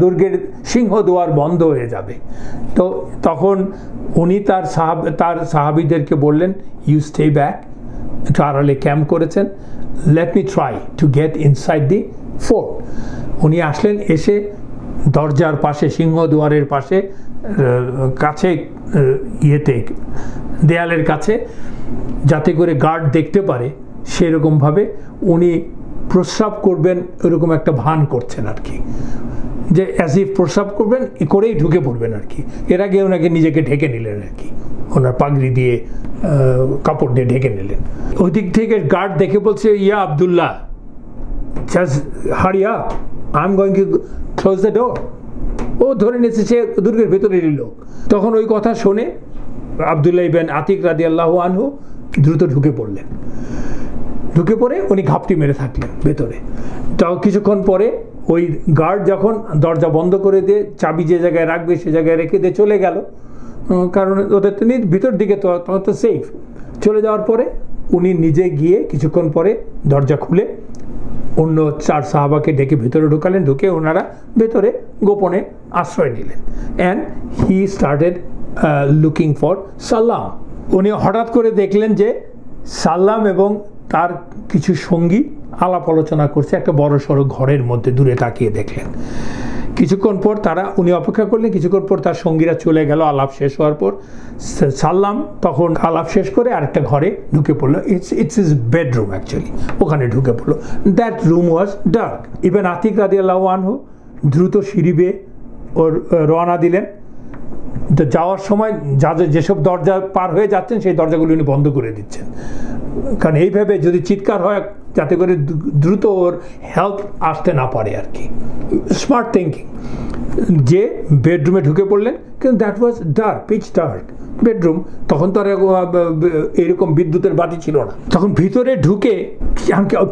দুর্গের সিংহ দুয়ার বন্ধ হয়ে যাবে। তো তখন উনি তার সাহাবীদেরকে বললেন ইউ স্টে ব্যাক, একটু আড়ালে ক্যাম্প করেছেন, let me try to get inside the fort. উনি আসলেন, এসে দরজার পাশে, সিংহ দুয়ারের পাশে কাছে দেয়ালের কাছে, যাতে করে গার্ড দেখতে পারে সেরকমভাবে উনি প্রস্রাব করবেন এরকম একটা ভান করছেন আর কি, যে অ্যাজ ইফ প্রস্রাব করবেন করেই ঢুকে পড়বেন আর কি। এর আগে ওনাকে নিজেকে ঢেকে নিলেন আর কি, ওনার পাগড়ি দিয়ে কাপড় দিয়ে ঢেকে নিলেন। ওই দিক থেকে গার্ড দেখে বলছে ইয়া Abdullah just hurry up, I am going to close the door. ও ধরে নিয়েছে সে দুর্গের ভেতরেরই লোক। তখন ওই কথা শুনে আব্দুল্লাহ ইবেন আতিক রাদিয়াল্লাহু আনহু দ্রুত ঢুকে পড়লেন। ঢুকে পড়ে উনি ঘাপটি মেরে থাকলেন ভেতরে। তাও কিছুক্ষণ পরে ওই গার্ড যখন দরজা বন্ধ করে দিয়ে চাবি যে জায়গায় রাখবে সে জায়গায় রেখে দিয়ে চলে গেল, কারণ ওদের তো ভিতর দিকে তো তখন তো সেফ। চলে যাওয়ার পরে উনি নিজে গিয়ে কিছুক্ষণ পরে দরজা খুলে অন্য 4 সাহাবাকে ডেকে ভেতরে ঢুকালেন। ঢুকে ওনারা ভেতরে গোপনে আশ্রয় নিলেন। And he started looking for সাল্লাম। উনি হঠাৎ করে দেখলেন যে সাল্লাম এবং তার কিছু সঙ্গী আলাপ আলোচনা করছে একটা বড় সড়ো ঘরের মধ্যে, দূরে তাকিয়ে দেখলেন। কিছুক্ষণ পর উনি অপেক্ষা করলেন, কিছুক্ষণ পর তার সঙ্গীরা চলে গেল। আলাপ শেষ হওয়ার পর সাল্লাম তখন আলাপ শেষ করে আরেকটা ঘরে ঢুকে পড়লো। ইটস ইজ বেডরুম অ্যাকচুয়ালি, ওখানে ঢুকে পড়লো। That room was dark. Ibn Atik রাদিয়াল্লাহু আনহু দ্রুত সিঁড়ি বেয়ে রওনা দিলেন। তো যাওয়ার সময় যেসব দরজা পার হয়ে যাচ্ছেন সেই দরজাগুলো উনি বন্ধ করে দিচ্ছেন, কারণ এইভাবে যদি চিৎকার হয় যাতে করে দ্রুত ওর হেল্প আসতে না পারে আর কি। Smart thinking. যে বেডরুমে ঢুকে পড়লেন, কিন্তু that was dark, pitch dark bedroom. তখন তো আর এরকম বিদ্যুতের বাতি ছিল না। তখন ভিতরে ঢুকে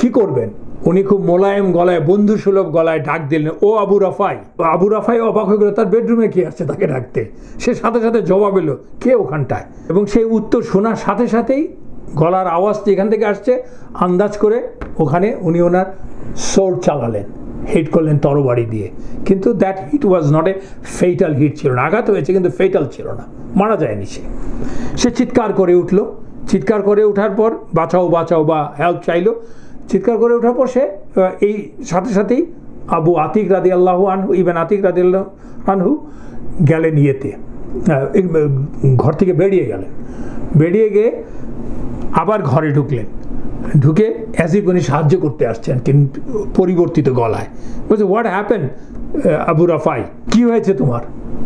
কি করবেন, উনি খুব মোলায়েম গলায়, বন্ধুসুলভ গলায় ডাক দিলেন, ও আবু রাফাই। আবু রাফাই অবাক হয়ে গেল, তার বেডরুমে কে আসছে তাকে ডাকতে। সে সাথে সাথে জবাব এলো, কে ওখানটায়? এবং সেই উত্তর শোনার সাথে সাথেই গলার আওয়াজ যেখান থেকে আসছে আন্দাজ করে ওখানে উনি ওনার সোর্ড চালালেন, হিট করলেন তরবারি দিয়ে, কিন্তু that hit was not a fatal hit, ছিল না, আঘাত হয়েছে কিন্তু ফেটাল ছিল না, মারা যায়নি সে চিৎকার করে উঠলো। চিৎকার করে ওঠার পর বাঁচাও বাঁচাও বা হেল্প চাইলো। চিৎকার করে ওঠার পর সে এই সাথে সাথেই আবু আতিক রাদিয়াল্লাহু আনহু, ইবন আতিক রাদিয়াল্লাহু আনহু গেলেন ইয়েতে, ঘর থেকে বেরিয়ে গেলেন। বেরিয়ে গিয়ে আবার ঘরে ঢুকলেন, ঢুকে অ্যাজিব উনি সাহায্য করতে আসছেন কিন্তু পরিবর্তিত গলায়। বলছে, হোয়াট হ্যাপেন আবু রাফাই, কি হয়েছে তোমার?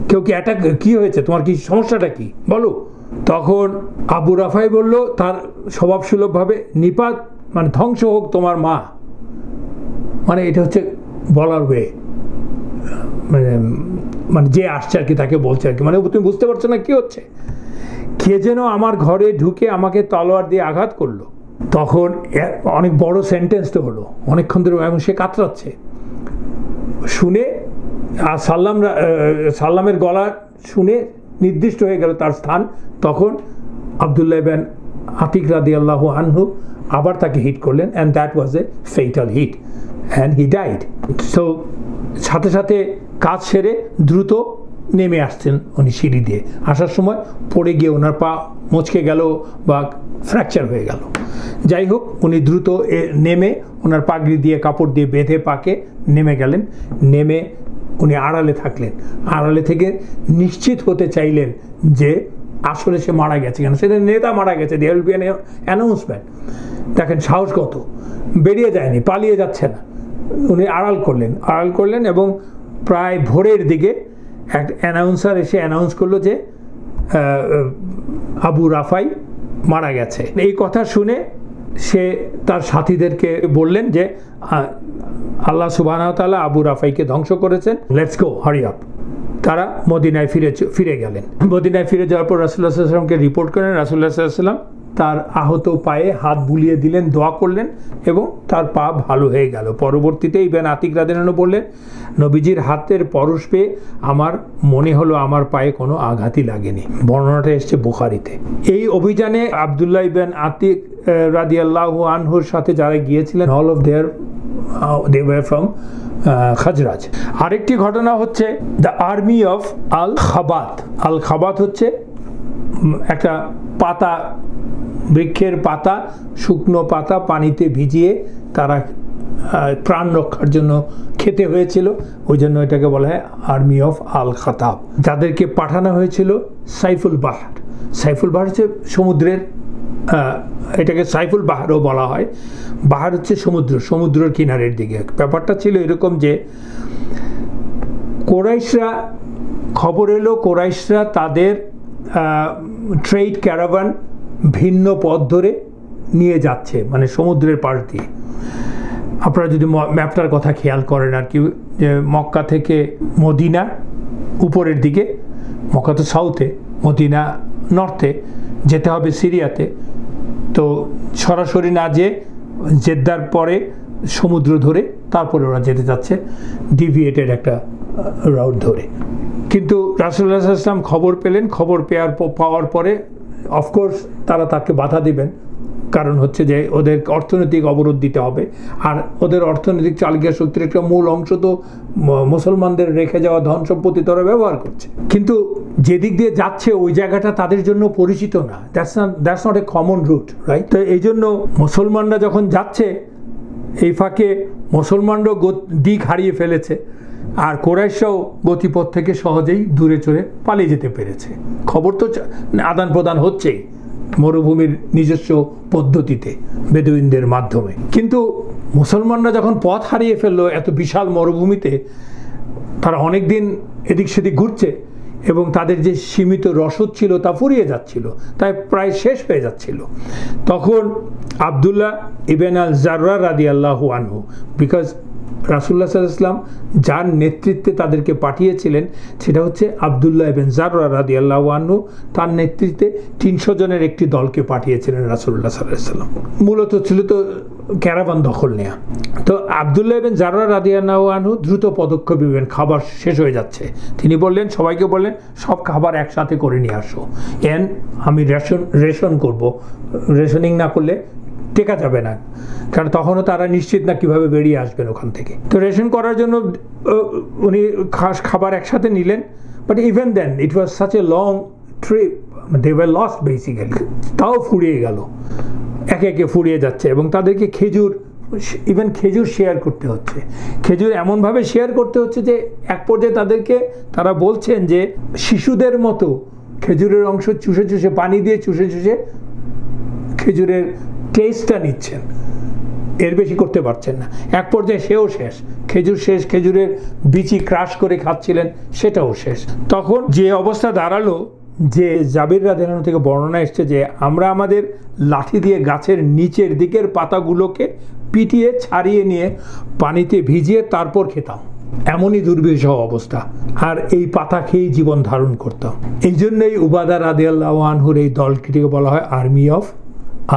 কেউ কি অ্যাটাক, কি হয়েছে তোমার, কি সমস্যাটা কি বলো? তখন আবু রাফাই বলল তার স্বভাবসুলভভাবে, নিপাত মানে ধ্বংস হোক তোমার মা, মানে এটা হচ্ছে বলার ওয়ে, মানে যে আসছে আর কি তাকে বলছে আর কি, মানে তুমি বুঝতে পারছো না কি হচ্ছে? কে যেন আমার ঘরে ঢুকে আমাকে তলোয়ার দিয়ে আঘাত করলো। তখন অনেক বড় সেন্টেন্স তো হলো, অনেকক্ষণ ধরে এবং সে কাতরাচ্ছে শুনে, আর সাল্লামের গলা শুনে নির্দিষ্ট হয়ে গেল তার স্থান। তখন আব্দুল্লাহ ইবনে আতিক রাদিয়াল্লাহু আনহু আবার তাকে হিট করলেন, and that was a fatal hit and he died. So সাথে সাথে কাজ সেরে দ্রুত নেমে আসছেন উনি সিঁড়ি দিয়ে, আসার সময় পড়ে গিয়ে ওনার পা মচকে গেল বা ফ্র্যাকচার হয়ে গেল। যাই হোক, উনি দ্রুত নেমে ওনার পাগড়ি দিয়ে কাপড় দিয়ে বেঁধে পাকে নেমে গেলেন। নেমে উনি আড়ালে থাকলেন, আড়ালে থেকে নিশ্চিত হতে চাইলেন যে আসলে সে মারা গেছে, কেন সেটা নেতা মারা গেছে, there will be an announcement. দেখেন সাহস কত, বেরিয়ে যায়নি, পালিয়ে যাচ্ছে না, উনি আড়াল করলেন এবং প্রায় ভোরের দিকে এক অ্যানাউন্সার এসে অ্যানাউন্স করলো যে আবু রাফাই মারা গেছে। এই কথা শুনে সে তার সাথীদেরকে বললেন যে আল্লাহ সুবহানাহু ওয়া তাআলা আবু রাফাইকে ধ্বংস করেছেন, লেটস গো, হারি আপ। তারা মদিনায় ফিরে গেলেন। মদিনায় ফিরে যাওয়ার পর রাসূলুল্লাহ সাল্লাল্লাহু আলাইহি ওয়াসাল্লামকে রিপোর্ট করেন। রাসূলুল্লাহ সাল্লাল্লাহু আলাইহি ওয়াসাল্লাম তার আহত পায়ে হাত বুলিয়ে দিলেন, দোয়া করলেন এবং তার পা ভালো হয়ে গেল। পরবর্তীতে ইবনে আতিক রাদিয়াল্লাহু আনহু বললেন, নবীজির হাতের পরশ পেয়ে আমার মনে হলো আমার পায়ে কোনো আঘাতই লাগেনি। বর্ণনাটা এসছে বুখারীতে। এই অভিযানে আব্দুল্লাহ ইবনে আতিক রাদিয়াল্লাহু আনহুর সাথে যারা গিয়েছিলেন, all of their they were from Khazraj. আরেকটি ঘটনা হচ্ছে the army of al Khabat. Al Khabat হচ্ছে একটা পাতা, বৃক্ষের পাতা, শুকনো পাতা পানিতে ভিজিয়ে তারা প্রাণ রক্ষার জন্য খেতে হয়েছিল, ওই জন্য এটাকে বলা হয় আর্মি অফ আল খাতাব। যাদেরকে পাঠানো হয়েছিল সাইফুল বাহার। সাইফুল বাহার হচ্ছে সমুদ্রের, এটাকে সাইফুল বাহারও বলা হয়। বাহার হচ্ছে সমুদ্রের কিনারের দিকে। ব্যাপারটা ছিল এরকম যে কোরাইশরা, খবর এলো কোরাইশরা তাদের ট্রেড ক্যারাভান ভিন্ন পথ ধরে নিয়ে যাচ্ছে, মানে সমুদ্রের পাশ দিয়ে। আপনারা যদি ম্যাপটার কথা খেয়াল করেন আর কি, যে মক্কা থেকে মদিনা উপরের দিকে, মক্কা তো সাউথে, মদিনা নর্থে, যেতে হবে সিরিয়াতে। তো সরাসরি না যেয়ে জেদ্দার পরে সমুদ্র ধরে তারপরে ওরা যেতে যাচ্ছে ডিভিয়েটেড একটা রাউট ধরে। কিন্তু রাসূলুল্লাহ সাল্লাল্লাহু আলাইহি ওয়াসাল্লাম খবর পেলেন। খবর পাওয়ার পরে অফকোর্স তারা তাকে বাধা দিবেন, কারণ হচ্ছে যে ওদের অর্থনৈতিক অবরোধ দিতে হবে, আর ওদের অর্থনৈতিক চালিকা শক্তির একটা মূল অংশ তো মুসলমানদের রেখে যাওয়া ধন সম্পত্তি তারা ব্যবহার করছে। কিন্তু যেদিক দিয়ে যাচ্ছে ওই জায়গাটা তাদের জন্য পরিচিত না, that's not a common route, right? তো এই জন্য মুসলমানরা যখন যাচ্ছে, এই ফাঁকে মুসলমানরাও দিক হারিয়ে ফেলেছে, আর কোরাইশরাও গতিপথ থেকে সহজেই দূরে চলে পালিয়ে যেতে পেরেছে। খবর তো আদান প্রদান হচ্ছেই মরুভূমির নিজস্ব পদ্ধতিতে বেদুইনদের মাধ্যমে। কিন্তু মুসলমানরা যখন পথ হারিয়ে ফেললো এত বিশাল মরুভূমিতে, তারা অনেক দিন এদিক সেদিক ঘুরছে এবং তাদের যে সীমিত রসদ ছিল তা ফুরিয়ে যাচ্ছিল, তাই প্রায় শেষ হয়ে যাচ্ছিল। তখন আব্দুল্লাহ ইবনে আল জাররা রাদিয়াল্লাহু আনহু, বিকজ রাসূলুল্লাহ সাল্লাল্লাহু আলাইহি ওয়াসাল্লাম যার নেতৃত্বে তাদেরকে পাঠিয়েছিলেন সেটা হচ্ছে আব্দুল্লাহ ইবনে জাররা রাদিয়াল্লাহু আনহু, তার নেতৃত্বে 300 জনের একটি দলকে পাঠিয়েছিলেন রাসূলুল্লাহ সাল্লাল্লাহু আলাইহি ওয়াসাল্লাম। মূলত ছিল তো ক্যারাভান দখল নেওয়া। তো আব্দুল্লাহ ইবনে জাররা রাদিয়াল্লাহু আনহু দ্রুত পদক্ষেপ নেবেন, খাবার শেষ হয়ে যাচ্ছে। তিনি বললেন, সবাইকে বললেন সব খাবার একসাথে করে নিয়ে আসো, আমি রেশন করব, রেশনিং না করলে টেকা যাবে না, কারণ তখনও তারা নিশ্চিত না কিভাবে বেরিয়ে আসবেন ওখান থেকে। তো রেশন করার জন্য উনি খাবার একসাথে নিলেন, but even then it was such a long trip, they were lost basically. তাও ফুরিয়ে গেল, একে একে ফুরিয়ে যাচ্ছে, এবং তাদেরকে ইভেন খেজুর শেয়ার করতে হচ্ছে। খেজুর এমনভাবে শেয়ার করতে হচ্ছে যে এক পর্যায়ে তারা বলছেন যে শিশুদের মতো খেজুরের অংশ চুষে চুষে, পানি দিয়ে চুষে চুষে খেজুরের টেস্টটা নিচ্ছেন, এর বেশি করতে পারছেন না। এক পর্যায়ে সেও শেষ, খেজুর শেষ, খেজুরের বিচি ক্রাশ করে খাচ্ছিলেন, সেটাও শেষ। তখন যে অবস্থা দাঁড়ালো, যে জাবির রাদিয়াল্লাহু আনহু থেকে বর্ণনা এসছে যে আমরা আমাদের লাঠি দিয়ে গাছের নিচের দিকের পাতাগুলোকে পিটিয়ে ছাড়িয়ে নিয়ে পানিতে ভিজিয়ে তারপর খেতাম, এমনই দুর্বিষহ অবস্থা, আর এই পাতা খেয়েই জীবন ধারণ করতাম। এই জন্যই উবাদা রাদিয়াল্লাহু আনহুর এই দলটিকে বলা হয় আর্মি অফ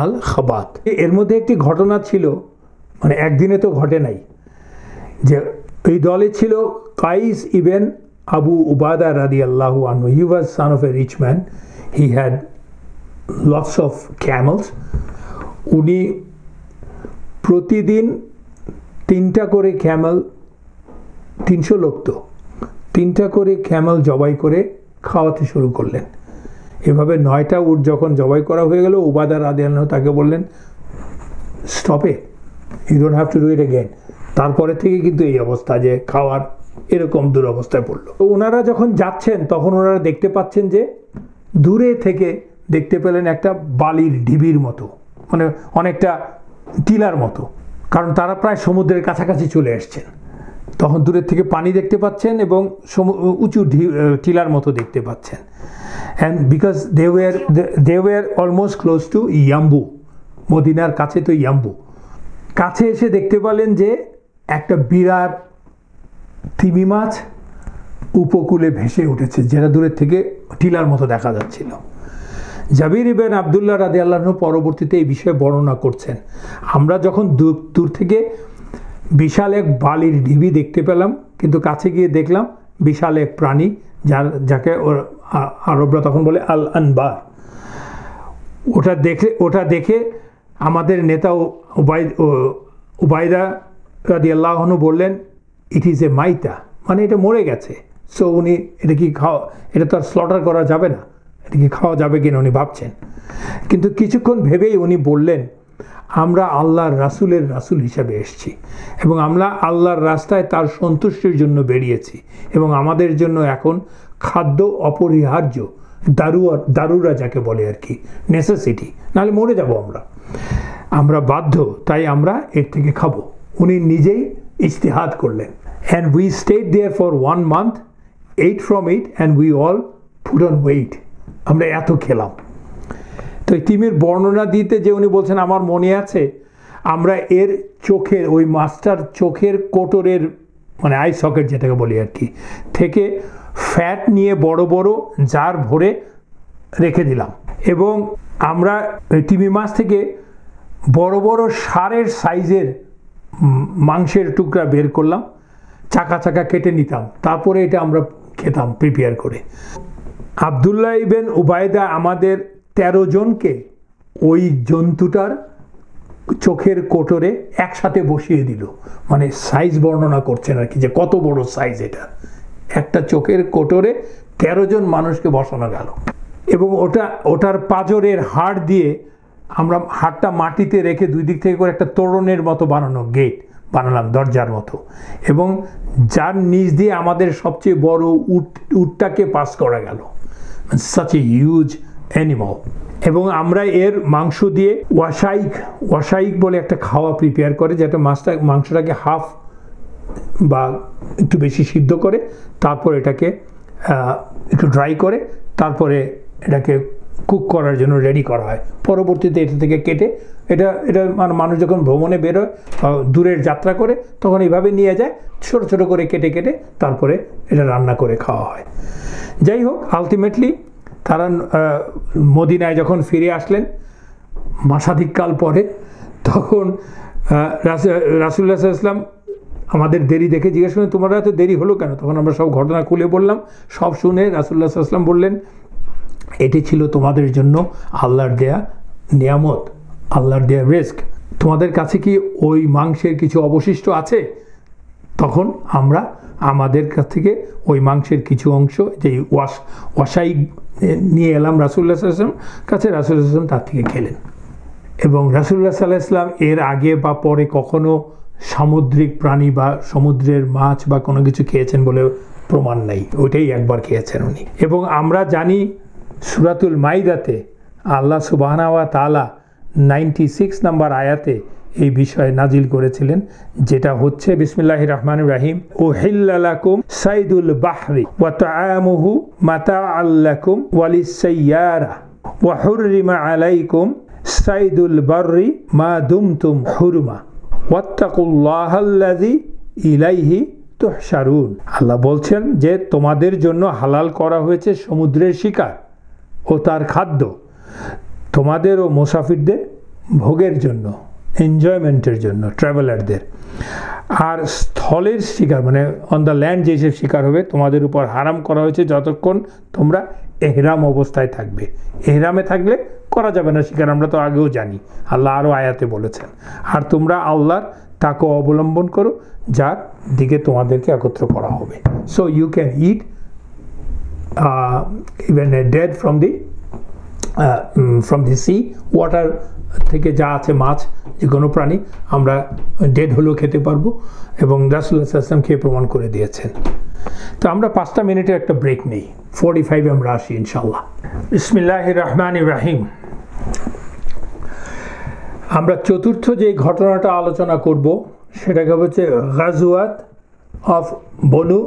আল খাবাত। এর মধ্যে একটি ঘটনা ছিল, মানে একদিনে তো ঘটে নাই, যে এই দলে ছিল কাইস ইবেন আবু উবাদা রাদিয়াল্লাহু আনহু। He was son of a rich man, he had lots of camels. উনি প্রতিদিন 3টা করে ক্যামেল, 300 লোক তো, 3টা করে ক্যামেল জবাই করে খাওয়াতে শুরু করলেন। এভাবে 9টা উট যখন জবাই করা হয়ে গেল, উবাদা রাদিয়াল্লাহু আনহু তাকে বললেন, stop it, you don't have to do it again. তারপরে থেকে কিন্তু এই অবস্থা, যে খাওয়ার এরকম দুরবস্থায় পড়লো। তো ওনারা যখন যাচ্ছেন তখন ওনারা দেখতে পাচ্ছেন যে দূরে থেকে দেখতে পেলেন একটা বালির ঢিবির মতো, মানে অনেকটা টিলার মতো, কারণ তারা প্রায় সমুদ্রের কাছাকাছি চলে এসছেন। তখন দূরের থেকে পানি দেখতে পাচ্ছেন এবং উঁচু টিলার মতো দেখতে পাচ্ছেন। And because they were almost close to Yanbu, মদিনার কাছে তো ইয়াম্বু। কাছে এসে দেখতে পেলেন যে একটা বিরাট তিমি মাছ উপকূলে ভেসে উঠেছে, যেটা দূরের থেকে টিলার মতো দেখা যাচ্ছিল। জাবির ইবেন আবদুল্লাহ রাদিয়াল্লাহু আনহু পরবর্তীতে এই বিষয়ে বর্ণনা করছেন, আমরা যখন দূর থেকে বিশাল এক বালির ঢিবি দেখতে পেলাম, কিন্তু কাছে গিয়ে দেখলাম বিশাল এক প্রাণী, যাকে আরবরা তখন বলে আল আনবার। ওটা দেখে আমাদের নেতা উবাইদা রাদিয়াল্লাহু আনহু বললেন, ইট ইজ এ মাইতা, মানে এটা মরে গেছে। সো উনি এটা তো আর স্লটার করা যাবে না, এটা কি খাওয়া যাবে কিনা উনি ভাবছেন। কিন্তু কিছুক্ষণ ভেবেই উনি বললেন, আমরা আল্লাহর রাসূলের রাসূল হিসাবে এসেছি, এবং আমরা আল্লাহর রাস্তায় তার সন্তুষ্টির জন্য বেরিয়েছি, এবং আমাদের জন্য এখন খাদ্য অপরিহার্য, দারুরা যাকে বলে আর কি, নেসেসিটি, নাহলে মরে যাব আমরা বাধ্য, তাই আমরা এর থেকে খাবো। উনি নিজেই ইজতিহাদ করলেন। And we stayed there for 1 month, ate from it, and we all put on weight. আমরা এত খেলাম। তো তিমির বর্ণনা দিতে যে উনি বলছেন, আমার মনে আছে আমরা এর চোখের, ওই মাছটার চোখের কোটরের, মানে আই সকেট যেটাকে বলি আর কি, থেকে ফ্যাট নিয়ে বড় বড় জার ভরে রেখে দিলাম, এবং আমরা তিমি মাছ থেকে বড় বড় ষাঁড়ের সাইজের মাংসের টুকরা বের করলাম, চাকা চাকা কেটে নিতাম, তারপরে এটা আমরা খেতাম প্রিপেয়ার করে। আবদুল্লাহ ইবেন উবাইদা আমাদের 13 জনকে ওই জন্তুটার চোখের কোটরে একসাথে বসিয়ে দিল, মানে সাইজ বর্ণনা করছেন আর কি, যে কত বড় সাইজ এটা। একটা চোখের কোটরে 13 জন মানুষকে বসানো গেল, এবং ওটার পাঁজরের হাড় দিয়ে আমরা হাড়টা মাটিতে রেখে দুই দিক থেকে করে একটা তোরণের মতো বানানো গেট বানালাম, দরজার মতো, এবং যার নিচ দিয়ে আমাদের সবচেয়ে বড় উটটাকে পাস করা গেল, সাচ এ হিউজ অ্যানিমাল। এবং আমরা এর মাংস দিয়ে ওয়াশাইক বলে একটা খাওয়া প্রিপেয়ার করে, যেটা মাংসটাকে হাফ বা একটু বেশি সিদ্ধ করে, তারপর এটাকে একটু ড্রাই করে, তারপরে এটাকে কুক করার জন্য রেডি করা হয়। পরবর্তীতে এটা থেকে কেটে এটা মানুষ যখন ভ্রমণে বেরোয়, দূরের যাত্রা করে, তখন এইভাবে নিয়ে যায়, ছোট ছোট করে কেটে কেটে তারপরে এটা রান্না করে খাওয়া হয়। যাই হোক, আলটিমেটলি তারা মদিনায় যখন ফিরে আসলেন মাসাধিককাল পরে, তখন রাসূলুল্লাহ সাল্লাল্লাহু আলাইহি ওয়াসাল্লাম আমাদের দেরি দেখে জিজ্ঞেস করেন, তোমরা এত দেরি হলো কেন? তখন আমরা সব ঘটনা খুলে বললাম। সব শুনে রাসূলুল্লাহ সাল্লাল্লাহু আলাইহি ওয়াসাল্লাম বললেন, এটি ছিল তোমাদের জন্য আল্লাহর দেয়া নিয়ামত, আল্লাহর দেয়া রিস্ক। তোমাদের কাছে কি ওই মাংসের কিছু অবশিষ্ট আছে? তখন আমরা আমাদের কাছ থেকে ওই মাংসের কিছু অংশ যে ওয়াসাই নিয়ে এলাম রাসূলুল্লাহ সাল্লাল্লাহু আলাইহি ওয়াসাল্লাম কাছে, রাসূলুল্লাহ সাল্লাল্লাহু আলাইহি ওয়াসাল্লাম তার থেকে খেলেন। এবং রাসূলুল্লাহ সাল্লাল্লাহু আলাইহি ওয়াসাল্লাম এর আগে বা পরে কখনো সামুদ্রিক প্রাণী বা সমুদ্রের মাছ বা কোনো কিছু খেয়েছেন বলে প্রমাণ নাই, ওইটাই একবার খেয়েছেন উনি। এবং আমরা জানি সূরাতুল মাইদাতে আল্লাহ সুবহানাহু ওয়া তাআলা 96 নম্বর আয়াতে এই বিষয়ে নাজিল করেছিলেন, যেটা হচ্ছে বিসমিল্লাহির রহমানির রহিম, উহিল্লা লাকুম সাইদুল বাহরি ওয়া তাআমুহু মাতাআল লাকুম ওয়ালিস-সাইয়ারা ওয়া হুররিমা আলাইকুম সাইদুল বাররি মা দুমতুম হুরমা ওয়াত্তাকুল্লাহাল্লাযী ইলাইহি তুহশারুন। আল্লাহ বলছেন যে তোমাদের জন্য হালাল করা হয়েছে সমুদ্রের শিকার ও তার খাদ্য, তোমাদের ও মুসাফিরদের ভোগের জন্য, এনজয়মেন্টের জন্য, ট্রাভেলারদের। আর স্থলের শিকার মানে অন দ্য ল্যান্ড যেসব শিকার হবে তোমাদের উপর হারাম করা হয়েছে যতক্ষণ তোমরা এহরাম অবস্থায় থাকবে। এহরামে থাকলে করা যাবে না শিকার, আমরা তো আগেও জানি, আল্লাহ আরও আয়াতে বলেছেন। আর তোমরা আল্লাহর তাকে অবলম্বন করো যার দিকে তোমাদেরকে একত্র করা হবে। So you can eat even a dead from the sea, water থেকে যা আছে মাছ, যে কোনো প্রাণী আমরা ডেড হলেও খেতে পারবো, এবং রাসূলুল্লাহ সাল্লাল্লাহু আলাইহি ওয়াসাল্লাম খেয়ে প্রমাণ করে দিয়েছেন। তো আমরা 5টা মিনিটের একটা ব্রেক নেই, 45 আমরা আসি ইনশাআল্লাহ। বিসমিল্লাহির রহমানির রহিম। আমরা চতুর্থ যে ঘটনাটা আলোচনা করব সেটাকে হচ্ছে গাজওয়াত অফ বনু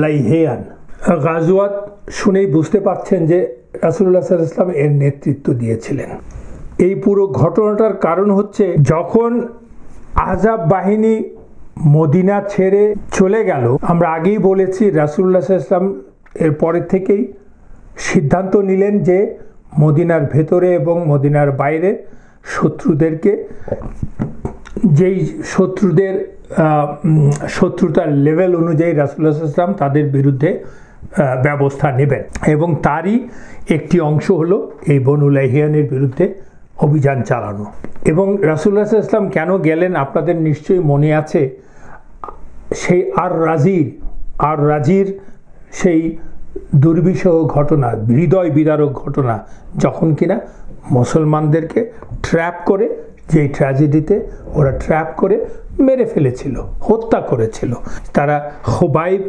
লাইহিয়ান। গাজওয়াত শুনেই বুঝতে পারছেন যে রাসূলুল্লাহ সাল্লাল্লাহু আলাইহি ওয়াসাল্লাম এর নেতৃত্ব দিয়েছিলেন। এই পুরো ঘটনাটার কারণ হচ্ছে যখন আহজাব বাহিনী মদিনা ছেড়ে চলে গেল, আমরা আগেই বলেছি রাসূলুল্লাহ সাল্লাল্লাহু আলাইহি ওয়াসাল্লাম এর পরের থেকেই সিদ্ধান্ত নিলেন যে মদিনার ভেতরে এবং মদিনার বাইরে শত্রুদেরকে, যেই শত্রুতার লেভেল অনুযায়ী রাসূলুল্লাহ সাল্লাল্লাহু আলাইহি ওয়াসাল্লাম তাদের বিরুদ্ধে ব্যবস্থা নেবেন। এবং তারই একটি অংশ হলো এই বনু লাইহিয়ানের বিরুদ্ধে অভিযান চালানো। এবং রাসূলুল্লাহ সাল্লাল্লাহু আলাইহি ওয়াসাল্লাম কেন গেলেন আপনাদের নিশ্চয়ই মনে আছে, সেই আর রাজির সেই দুর্বিষহ ঘটনা, হৃদয় বিদারক ঘটনা, যখন কিনা মুসলমানদেরকে ট্র্যাপ করে, যে ট্র্যাজেডিতে ওরা ট্র্যাপ করে মেরে ফেলেছিল, হত্যা করেছিল। তারা খুবাইব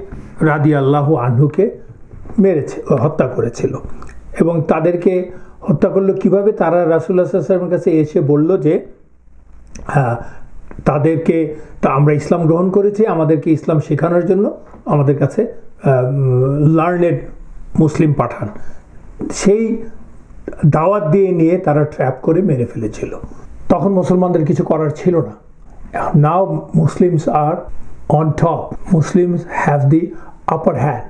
রাদিয়াল্লাহু আনহুকে হত্যা করেছিল। এবং তাদেরকে হত্যা করলো কিভাবে? তারা রাসূলুল্লাহ সাল্লাল্লাহু আলাইহি ওয়াসাল্লামের কাছে এসে বলল যে তাদেরকে আমরা ইসলাম গ্রহণ করেছি, আমাদেরকে ইসলাম শেখানোর জন্য আমাদের কাছে লার্নেড মুসলিম পাঠান। সেই দাওয়াত দিয়ে নিয়ে তারা ট্র্যাপ করে মেরে ফেলেছিল। তখন মুসলমানদের কিছু করার ছিল না। Now Muslims are on top, Muslims have the upper hand,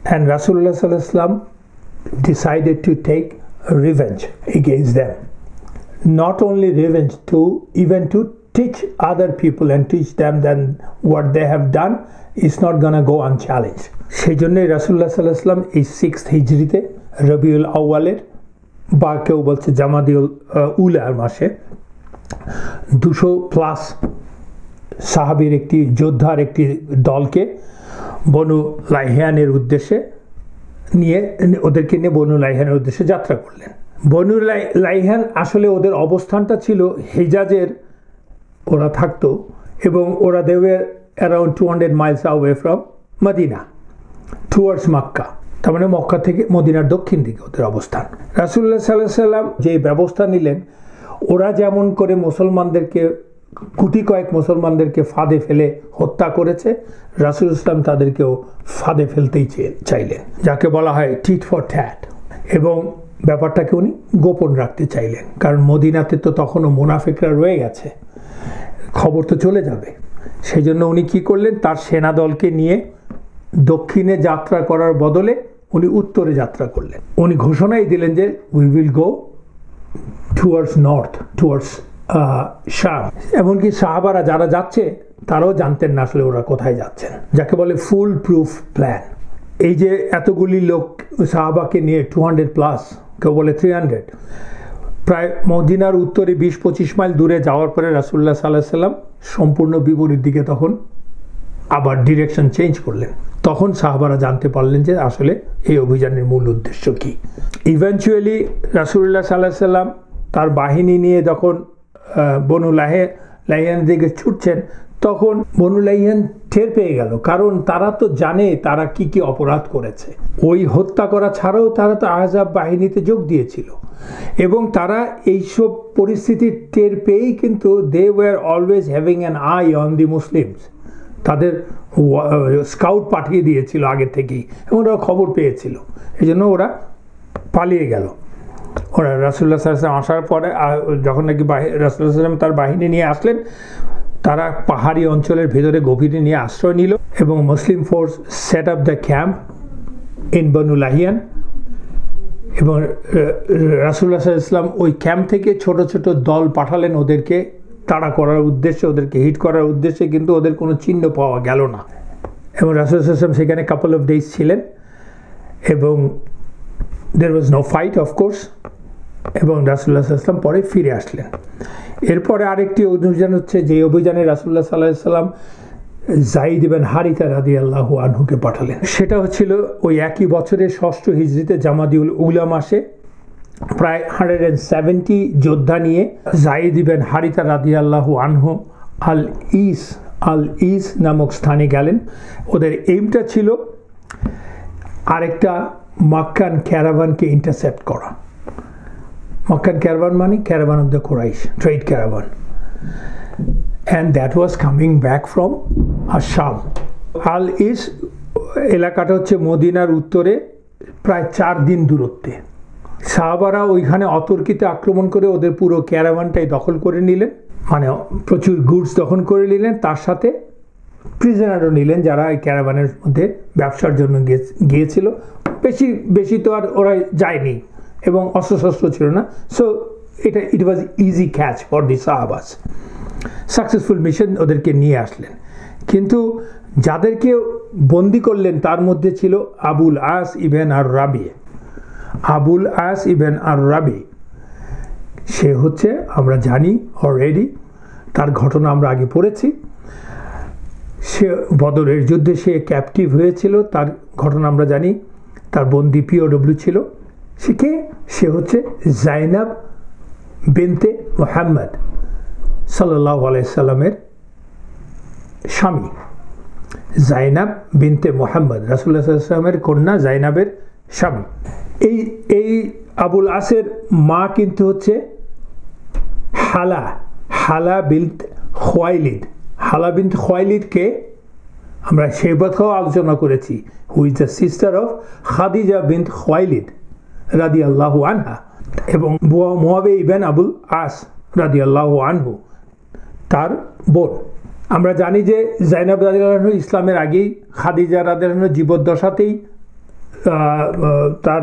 and রাসূলুল্লাহ সাল্লাল্লাহু আলাইহি ওয়াসাল্লাম decided to take revenge against them. Not only revenge, even to teach other people and teach them that what they have done is not gonna go unchallenged. সেই জন্যই রাসূলুল্লাহ সাল্লাল্লাহু আলাইহি ওয়াসাল্লাম এই 6th হিজরিতে রবিউল আউয়ালের বা কেউ বলছে জামাদিউল উলার মাসে 200+ সাহাবীর একটি যোদ্ধার একটি দলকে বনু লাইহিয়ানের উদ্দেশ্যে ওদেরকে নিয়ে বনু লাইহিয়ানের উদ্দেশ্যে যাত্রা করলেন। বনু লাইহিয়ান আসলে ওদের অবস্থানটা ছিল হিজাজের, ওরা থাকতো, এবং ওরা they were around 200 miles away from Medina towards Mecca. তার মানে মক্কা থেকে মদিনার দক্ষিণ দিকে ওদের অবস্থান। রাসূলুল্লাহ সাল্লাল্লাহু আলাইহি ওয়াসাল্লাম যে ব্যবস্থা নিলেন, ওরা যেমন করে মুসলমানদেরকে গুটি কয়েক মুসলমানদেরকে ফাঁদে ফেলে হত্যা করেছে, রাসূলুল্লাহ ইসলাম তাদেরকেও ফাঁদে ফেলতেই চাইলেন, যাকে বলা হয় টিট ফর ট্যাট। এবং ব্যাপারটাকে উনি গোপন রাখতে চাইলেন, কারণ মদিনাতে তো তখনও মুনাফিকরা রয়ে গেছে, খবর তো চলে যাবে। সেই জন্য উনি কি করলেন, তার সেনাদলকে নিয়ে দক্ষিণে যাত্রা করার বদলে উনি উত্তরে যাত্রা করলেন। উনি ঘোষণাই দিলেন যে we will go towards north, towards শাম। এমনকি সাহাবারা যারা যাচ্ছে তারাও জানতেন না আসলে ওরা কোথায় যাচ্ছেন, যাকে বলে ফুল প্রুফ প্ল্যান। এই যে এতগুলি লোক সাহাবাকে নিয়ে 200+, কেউ বলে 300, প্রায় মদিনার উত্তরে 20-25 মাইল দূরে যাওয়ার পরে রাসূলুল্লাহ সাল্লাল্লাহু আলাইহি সাল্লাম সম্পূর্ণ বিপরীত দিকে তখন আবার ডিরেকশন চেঞ্জ করলেন। তখন সাহাবারা জানতে পারলেন যে আসলে এই অভিযানের মূল উদ্দেশ্য কি। ইভেনচুয়ালি রাসূলুল্লাহ সাল্লাল্লাহু আলাইহি সাল্লাম তার বাহিনী নিয়ে যখন বনু লাহিয়ানের দিকে ছুটছেন, তখন বনু লাহিয়ান টের পেয়ে গেল, কারণ তারা তো জানে তারা কি কি অপরাধ করেছে। ওই হত্যা করা ছাড়াও তারা তো আহজাব বাহিনীতে যোগ দিয়েছিল, এবং তারা এইসব পরিস্থিতি টের পেয়েই কিন্তু they were always having an eye on the Muslims. তাদের স্কাউট পাঠিয়ে দিয়েছিল আগে থেকেই, এবং ওরা খবর পেয়েছিল, এই জন্য ওরা পালিয়ে গেল। ওরা রাসূলুল্লাহ সাল্লাল্লাহু আলাইহি ওয়াসাল্লাম আসার পরে যখন নাকি রাসূলুল্লাহ সাল্লাল্লাহু আলাইহি ওয়াসাল্লাম তার বাহিনী নিয়ে আসলেন, তারা পাহাড়ি অঞ্চলের ভেতরে গভীরে নিয়ে আশ্রয় নিল, এবং Muslim force set up the camp in Banu Lahiyan. এবং রাসূলুল্লাহ সাল্লাল্লাহু আলাইহি ওয়াসাল্লাম ওই ক্যাম্প থেকে ছোট ছোট দল পাঠালেন ওদেরকে তাড়া করার উদ্দেশ্যে, ওদেরকে হিট করার উদ্দেশ্যে, কিন্তু ওদের কোনো চিহ্ন পাওয়া গেল না। এবং রাসূলুল্লাহ সাল্লাল্লাহু আলাইহি ওয়াসাল্লাম সেখানে কাপল অফ ডেজ ছিলেন, এবং there was no fight of course, এবং রাসূলুল্লাহ সাল্লাল্লাহু আলাইহি ওয়াসাল্লাম পরে ফিরে আসলেন। এরপরে আরেকটি অভিযান হচ্ছে, যে অভিযানে রাসূলুল্লাহ সাল্লাল্লাহু আলাইহি ওয়াসাল্লাম যায়েদ ইবনে হারিসা রাদিয়াল্লাহু আনহুকে পাঠালেন। সেটা হচ্ছিল ওই একই বছরের 6ষ্ঠ হিজরিতে জামাদিউল উলা মাসে প্রায় 170 যোদ্ধা নিয়ে যায়েদ ইবনে হারিসা রাদিয়াল্লাহু আনহু আল ইস নামক স্থানে গেলেন। ওদের এইমটা ছিল আরেকটা মক্কান ক্যারাভানকে ইন্টারসেপ্ট করা। মক্কান ক্যারাভান মানে caravan of the Quraish, trade caravan, and that was coming back from Asham. আল ইস এলাকাটা হচ্ছে মদিনার উত্তরে প্রায় 4 দিন দূরত্বে। সাহাবারা ওইখানে অতর্কিত আক্রমণ করে ওদের পুরো ক্যারাভানটাই দখল করে নিলেন, মানে প্রচুর গুডস দখল করে নিলেন, তার সাথে প্রিজনারও নিলেন যারা এই ক্যারাভানের মধ্যে ব্যবসার জন্য গিয়েছিল। বেশি তো আর ওরা যায়নি, এবং অস্ত্রশস্ত্র ছিল না, so it was easy catch for the সাহাবাস। সাকসেসফুল মিশন ওদেরকে নিয়ে আসলেন, কিন্তু যাদেরকে বন্দি করলেন তার মধ্যে ছিল আবুল আস ইবন আর রাবি। আবুল আস ইবন আর রাবি সে হচ্ছে, আমরা জানি অলরেডি, তার ঘটনা আমরা আগে পড়েছি। সে বদরের যুদ্ধে সে ক্যাপটিভ হয়েছিল, তার ঘটনা আমরা জানি। তার বন্দি পিওডব্লিউ ছিল। সে হচ্ছে জাইনাব বিনতে মুহাম্মদ সাল্লাল্লাহু আলাইহি সাল্লামের স্বামী। জাইনাব বিনতে মুহাম্মদ, রাসূলুল্লাহ সাল্লাল্লাহু আলাইহি সাল্লামের কন্যা জাইনাবের স্বামী। এই আবুল আসের মা কিন্তু হচ্ছে হালা বিনত খুয়াইলিদ। হালা বিনত খুয়াইলিদকে আমরা সেই কথাও আলোচনা করেছি, who is the sister of Khadija bint Khuwaylid রাদিয়াল্লাহু আনহা, এবং মুয়াবিয়া ইবন আবুল আস রাদিয়াল্লাহু আনহু তার বোন। আমরা জানি যে জাইনাব রাদিয়াল্লাহু আনহু ইসলামের আগেই খাদিজা রাদিয়াল্লাহু আনহু জীবদ্দশাতেই তার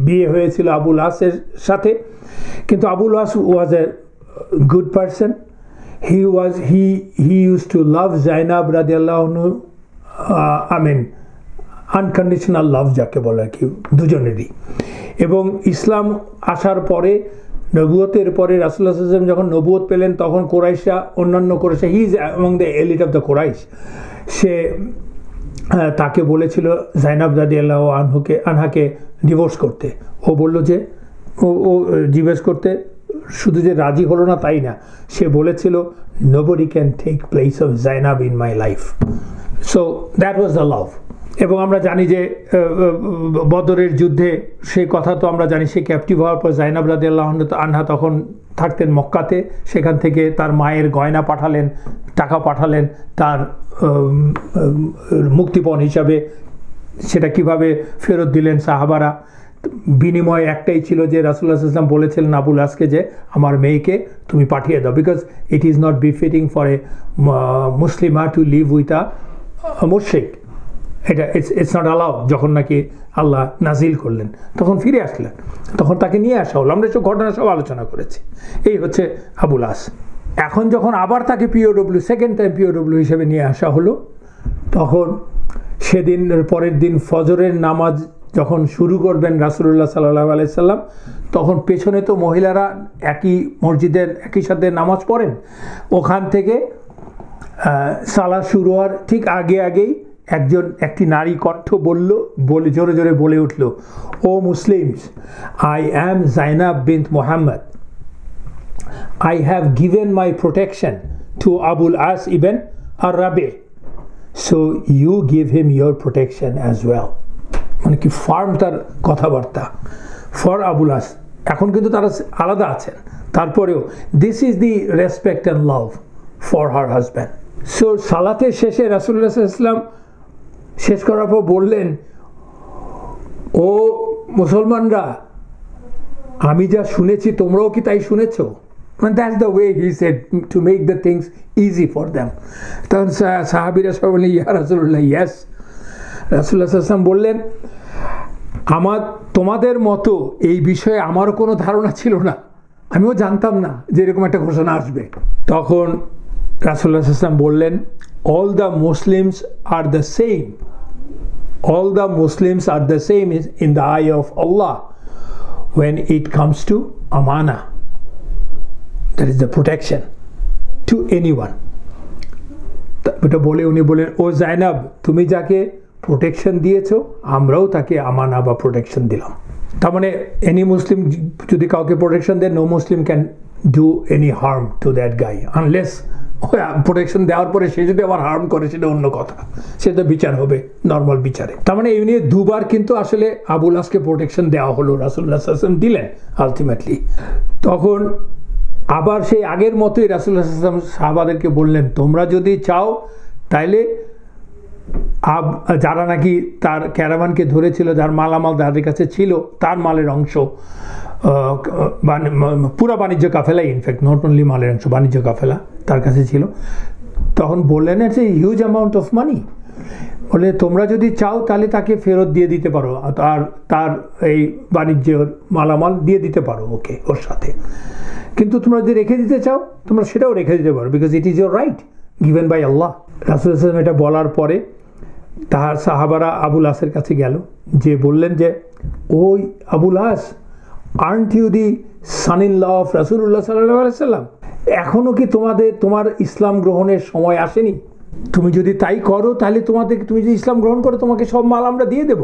বিয়ে হয়েছিল আবুল আসের সাথে। কিন্তু Abul As was a good person. he used to love Zainab রাদিয়াল্লাহু আনহু, আনকন্ডিশনাল লাভ যাকে বলে কি, দুজনেরই। এবং ইসলাম আসার পরে, নবুয়তের পরে রাসূলুল্লাহ সাল্লাল্লাহু আলাইহি ওয়াসাল্লাম যখন নবুয়ত পেলেন, তখন কোরাইশরা, অন্যান্য কোরাইশরা, he is among the elite of the Quraysh, সে তাকে বলেছিল জাইনাব রাদিয়াল্লাহু আনহাকে ডিভোর্স করতে। ও বলল যে ও ডিভোর্স করতে শুধু যে রাজি হলো না তাই না, সে বলেছিল nobody can take place of Zainab in my life. So that was the love. এবং আমরা জানি যে বদরের যুদ্ধে সেই কথা তো আমরা জানি, সে ক্যাপটিভ হওয়ার পর জাইনাব রাদিয়াল্লাহু আনহা তখন থাকতেন মক্কাতে। সেখান থেকে তার মায়ের গয়না পাঠালেন, টাকা পাঠালেন তার মুক্তিপণ হিসাবে। সেটা কিভাবে ফেরত দিলেন সাহাবারা? বিনিময় একটাই ছিল যে রাসূলুল্লাহ সাল্লাল্লাহু আলাইহি ওয়াসাল্লাম বলেছিলেন আবুল আসকে যে আমার মেয়েকে তুমি পাঠিয়ে দাও, because it is not befitting for a Muslima to live with a মুশরিক। এটা ইটস নট অ্যালাউড। যখন নাকি আল্লাহ নাজিল করলেন তখন ফিরে আসলেন, তখন তাকে নিয়ে আসা হলো। আমরা এসব ঘটনা সব আলোচনা করেছি। এই হচ্ছে আবুল আস। এখন যখন আবার তাকে পিওডব্লিউ, সেকেন্ড টাইম পিওডব্লিউ হিসেবে নিয়ে আসা হলো, তখন সেদিনের পরের দিন ফজরের নামাজ যখন শুরু করবেন রাসূলুল্লাহ সাল্লাল্লাহু আলাইহি সাল্লাম, তখন পেছনে তো মহিলারা একই মসজিদের একই সাথে নামাজ পড়েন, ওখান থেকে সালাত শুরু হওয়ার ঠিক আগেই একটি নারী কণ্ঠ বলে জোরে জোরে বলে উঠল, o Muslims, I am Zainab bint Muhammad, I have given my protection to Abul As ibn Arabi, so you give him your protection as well. মানে কি ফার্ম তার কথাবার্তা ফর আবুল আস। এখন কিন্তু তারা আলাদা আছেন, তারপরেও this is the respect and love for her husband. So সালাতের শেষে রাসূলুল্লাহ সাল্লাল্লাহু আলাইহি ওয়াসাল্লাম শেষ করার পর বললেন, ও মুসলমানরা, আমি যা শুনেছি তোমরাও কি তাই শুনেছো? And that's the way he said to make the things easy for them. তখন সাহাবীরা সবাই বললেন, ইয়া রাসূলুল্লাহ, ইয়েস। রাসূলুল্লাহ সাল্লাল্লাহু আলাইহি ওয়াসাল্লাম বললেন, তোমাদের মতো এই বিষয়ে আমারও কোনো ধারণা ছিল না, আমিও জানতাম না যে এরকম একটা ঘোষণা আসবে। তখন রাসূলুল্লাহ সাল্লাল্লাহু আলাইহি ওয়াসাল্লাম বললেন, all the Muslims are the same. All the Muslims are the same in the eye of Allah when it comes to amana. That is the protection to anyone. এটা বলে উনি বলেন, ও জাইনাব, তুমি যাকে প্রোটেকশন দিয়েছো আমরাও তাকে আমানা বা প্রোটেকশন দিলাম। তার মানে এনি মুসলিম যদি কাউকে প্রোটেকশন দেয়, no Muslim can do any harm to that guy unless protection দেওয়ার পরে সে যদি আবার হার্ম করে সেটা অন্য কথা, সেটা বিচার হবে নর্মাল বিচারে। তার মানে এই নিয়ে দুবার কিন্তু আসলে আবুল আসকে প্রোটেকশন দেওয়া হলো, রাসূলুল্লাহ সাল্লাল্লাহু আলাইহি ওয়াসাল্লাম দিলেন আলটিমেটলি। তখন আবার সেই আগের মতোই রাসূলুল্লাহ সাল্লাল্লাহু আলাইহি ওয়াসাল্লাম সাহাবাদেরকে বললেন, তোমরা যদি চাও তাইলে যারা নাকি তার ক্যারাভানকে ধরেছিল, যার মালামাল তাদের কাছে ছিল, তার মালের অংশ, পুরা বাণিজ্য কাফেলা, ইনফ্যাক্ট নট অনলি মালের অংশ, বাণিজ্য কাফেলা তার কাছে ছিল। তখন বললেন, it's a huge amount of money, বলে তোমরা যদি চাও তাহলে তাকে ফেরত দিয়ে দিতে পারো, তার এই বাণিজ্যের মালামাল দিয়ে দিতে পারো ওকে, ওর সাথে। কিন্তু তোমরা যদি রেখে দিতে চাও তোমরা সেটাও রেখে দিতে পারো, because it is your right given by Allah. রাসূলুল্লাহ সাল্লাল্লাহু আলাইহি ওয়াসাল্লাম এটা বলার পরে তাহার সাহাবারা আবুল আসের কাছে গেল, যে বললেন যে, ওই Abul As, aren't you the son in law of রাসূলুল্লাহ সাল্লাল্লাহু আলাইহি ওয়াসাল্লাম? এখনও কি তোমার ইসলাম গ্রহণের সময় আসেনি? তুমি যদি তাই করো তাহলে তুমি যদি ইসলাম গ্রহণ করো তোমাকে সব মাল আমরা দিয়ে দেব।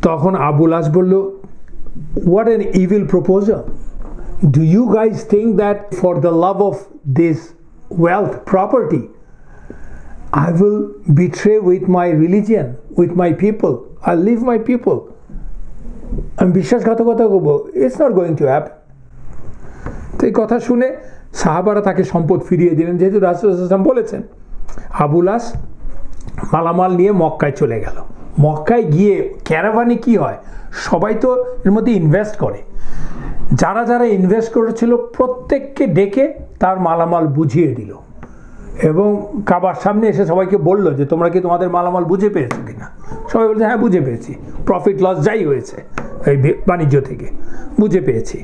তখন আবুল আস বলল, what an evil proposal! Do you guys think that for the love of this wealth, property, I will betray with my religion, with my people? I'll leave my people. আমি বিশ্বাসঘাতকতা করব? It's not going to happen. তো এই কথা শুনে সাহাবারা তাকে সম্পদ ফিরিয়ে দিলেন, যেহেতু রাসূলুল্লাহ সাল্লাল্লাহু আলাইহি ওয়াসাল্লাম বলেছেন। আবুল আস মালামাল নিয়ে মক্কায় চলে গেল। মক্কায় গিয়ে ক্যারাভানে কি হয়, সবাই তো এর মধ্যে ইনভেস্ট করে, যারা যারা ইনভেস্ট করেছিল প্রত্যেককে ডেকে তার মালামাল বুঝিয়ে দিল এবং কাবার সামনে এসে সবাইকে বলল যে তোমরা কি তোমাদের মালামাল বুঝে পেয়েছো কিনা? সবাই বলছে, হ্যাঁ বুঝে পেয়েছি, প্রফিট লস যাই হয়েছে এই বাণিজ্য থেকে বুঝে পেয়েছি।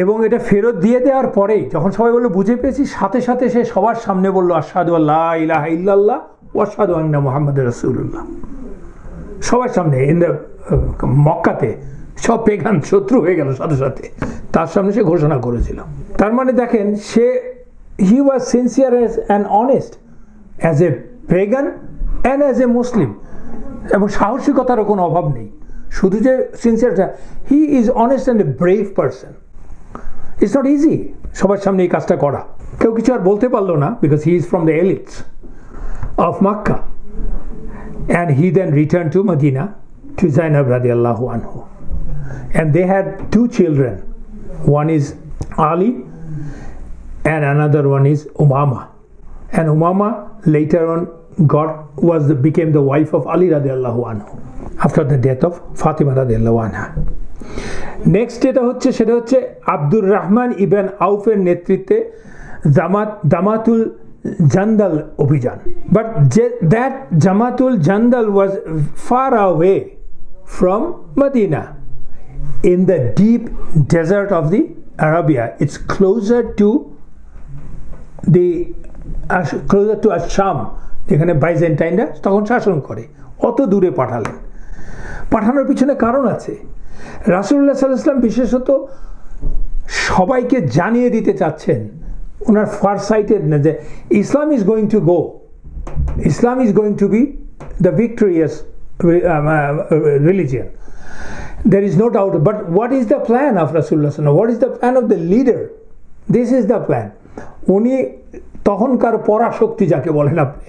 এবং এটা ফেরত দিয়ে দেওয়ার পরেই যখন সবাই বললো বুঝে পেয়েছি, সাথে সাথে সে সবার সামনে বললো, আশহাদু আল্লা ইলাহা ইল্লাল্লাহ ওয়া আশহাদু আন্না মুহাম্মাদুর রাসূলুল্লাহ। সবার সামনে মক্কাতে সব পেগান শত্রু হয়ে গেল, সাথে সাথে তার সামনে সে ঘোষণা করেছিল। তার মানে দেখেন, he was sincere and honest as a pagan and as a Muslim, এবং সাহসিকতারও কোনো অভাব নেই, শুধু যে সিনসিয়ারটা, he is honest and a brave person. It's not easy সবার সামনে এই কাজটা করা। কেউ কিছু আর বলতে পারলো না, because he is from the elites of Makkah, and he then returned to Medina to Zainab radiallahu anhu, and they had two children. One is Ali and another one is Umama, and Umama later on became the wife of Ali radiallahu anhu after the death of Fatima radiallahu anha. Next সেটা হচ্ছে আব্দুর রহমান ইবন আউফের নেতৃত্বে Jamatul Jandal অভিযান। But that Jamatul Jandal was far away from Medina in the deep desert of the Arabia. It's closer to Asham, যেখানে বাইজেন্টাইনরা তখন শাসন করে, অত দূরে পাঠালেন। পাঠানোর পিছনে কারণ আছে। রাসূলুল্লাহ সাল্লাল্লাহু আলাইহি ওয়াসাল্লাম বিশেষত সবাইকে জানিয়ে দিতে চাচ্ছেন, ওনার ফার সাইটেড না, যে Islam is going to go, Islam is going to be the victorious religion. There is no doubt. But what is the plan of Rasulullah? What is the plan of the leader? This is the plan. উনি তখনকার পরাশক্তি যাকে বলেন আপনি,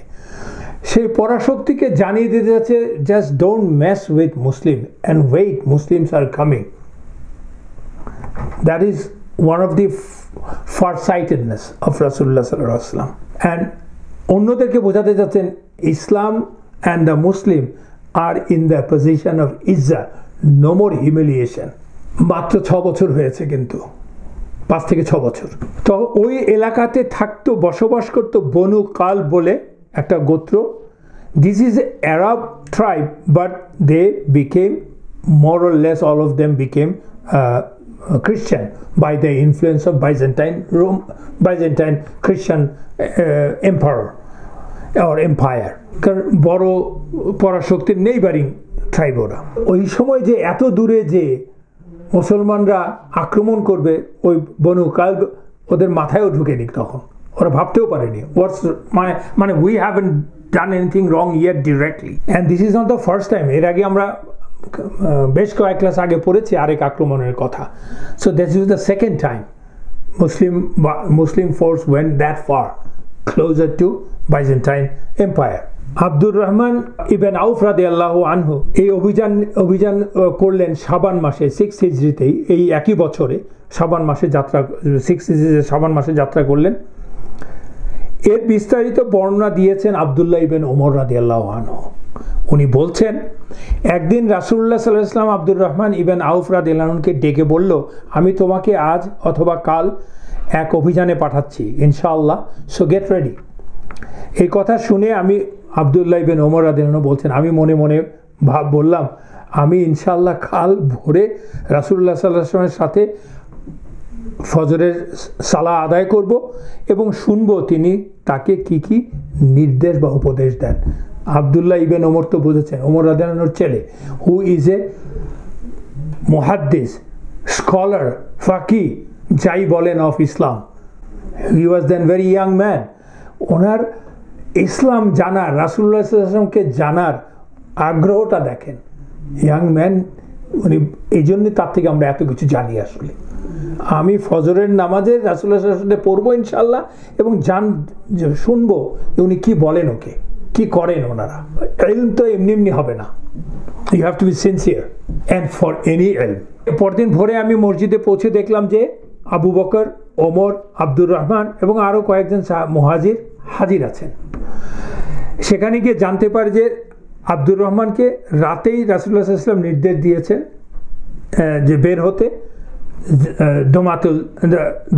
সেই পরাশক্তিকে জানিয়ে দিতে যাচ্ছে, just don't mess with Muslim and wait, Muslims are coming. That is one of the farsightedness of রাসূলুল্লাহ সাল্লাল্লাহু আলাইহি ওয়াসাল্লাম। অ্যান্ড অন্যদেরকে বোঝাতে যাচ্ছেন Islam and the Muslim are in the position of ইজ্জা, নো মোর হিউমিলিয়েশন। মাত্র 6 বছর হয়েছে, কিন্তু 5 থেকে 6 বছর। তো ওই এলাকাতে থাকতো, বসবাস করতো বনু কাল বলে একটা গোত্র। This is Arab tribe, but they became more or less all of them became Christian by the influence of Byzantine Christian emperor or empire. কারণ বড় পরাশক্তির নেইবারিং ট্রাইব ওরা। ওই সময় যে এত দূরে যে মুসলমানরা আক্রমণ করবে, ওই বনু কালব ওদের মাথায়ও ঢুকেনি তখন, ওরা ভাবতেও পারেনি। মানে we haven't done anything wrong yet directly, and this is not the first time. এর আগে আমরা বেশ কয়েক ক্লাস আগে পড়েছি আরেক আক্রমণের কথা। So this is the second time Muslim force went that far closer to Byzantine empire. Abdur Rahman ibn Auf রাদিয়াল্লাহু আনহু এই অভিযান করলেন শাবান মাসে, 6 হিজরিতেই, এই একই বছরে শাবান মাসে যাত্রা, 6 হিজরিতে শাবান মাসে যাত্রা করলেন। এর বিস্তারিত বর্ণনা দিয়েছেন আব্দুল্লাহ ইবনে ওমর রাদিয়াল্লাহু আনহু। উনি বলছেন, একদিন রাসূলুল্লাহ সাল্লাল্লাহু আলাইহি ওয়াসাল্লাম আব্দুর রহমান ইবনে আউফ রাদিয়াল্লাহু আনহুকে ডেকে বলল, আমি তোমাকে আজ অথবা কাল এক অভিযানে পাঠাচ্ছি ইনশাআল্লাহ, সো গেট রেডি। এই কথা শুনে আমি আব্দুল্লাহ ইবনে ওমর রাদিয়াল্লাহু আনহু বলছেন, আমি মনে মনে বললাম, আমি ইনশাআল্লাহ কাল ভোরে রাসূলুল্লাহ সাল্লাল্লাহু আলাইহি ওয়াসাল্লামের সাথে ফজরের সালাহ আদায় করব এবং শুনব তিনি তাকে কি কি নির্দেশ বা উপদেশ দেন। আব্দুল্লাহ ইবনে ওমর তো বুঝেছেন, ওমর রাদিয়াল্লাহু আনহুর ছেলে, হু ইজ এ মুহাদ্দিস, স্কলার, ফাকি যাই বলেন of Islam. He was then very young man. ওনার ইসলাম জানার, রাসূলুল্লাহ সাল্লাল্লাহু আলাইহি ওয়াসাল্লামকে জানার আগ্রহটা দেখেন। ইয়াং ম্যান, উনি এই জন্যে তার থেকে আমরা এত কিছু জানি। আসলে আমি ফজরের নামাজে রাসূলুল্লাহ সাল্লাল্লাহু আলাইহি ওয়াসাল্লাম পড়বো ইনশাআল্লাহ, এবং শুনবো উনি কি বলেন, ওকে কি করেন ওনারা। ইলম তো এমনি এমনি হবে না, you have to be sincere and for any ইলম। পরদিন ভোরে আমি মসজিদে পৌঁছে দেখলাম যে আবু বকর, ওমর, আব্দুর রহমান এবং আরও কয়েকজন মুহাজির হাজির আছেন। সেখানে গিয়ে জানতে পারে যে আব্দুর রহমানকে রাতেই রাসূলুল্লাহ সাল্লাল্লাহু আলাইহি ওয়াসাল্লাম নির্দেশ দিয়েছেন যে বের হতে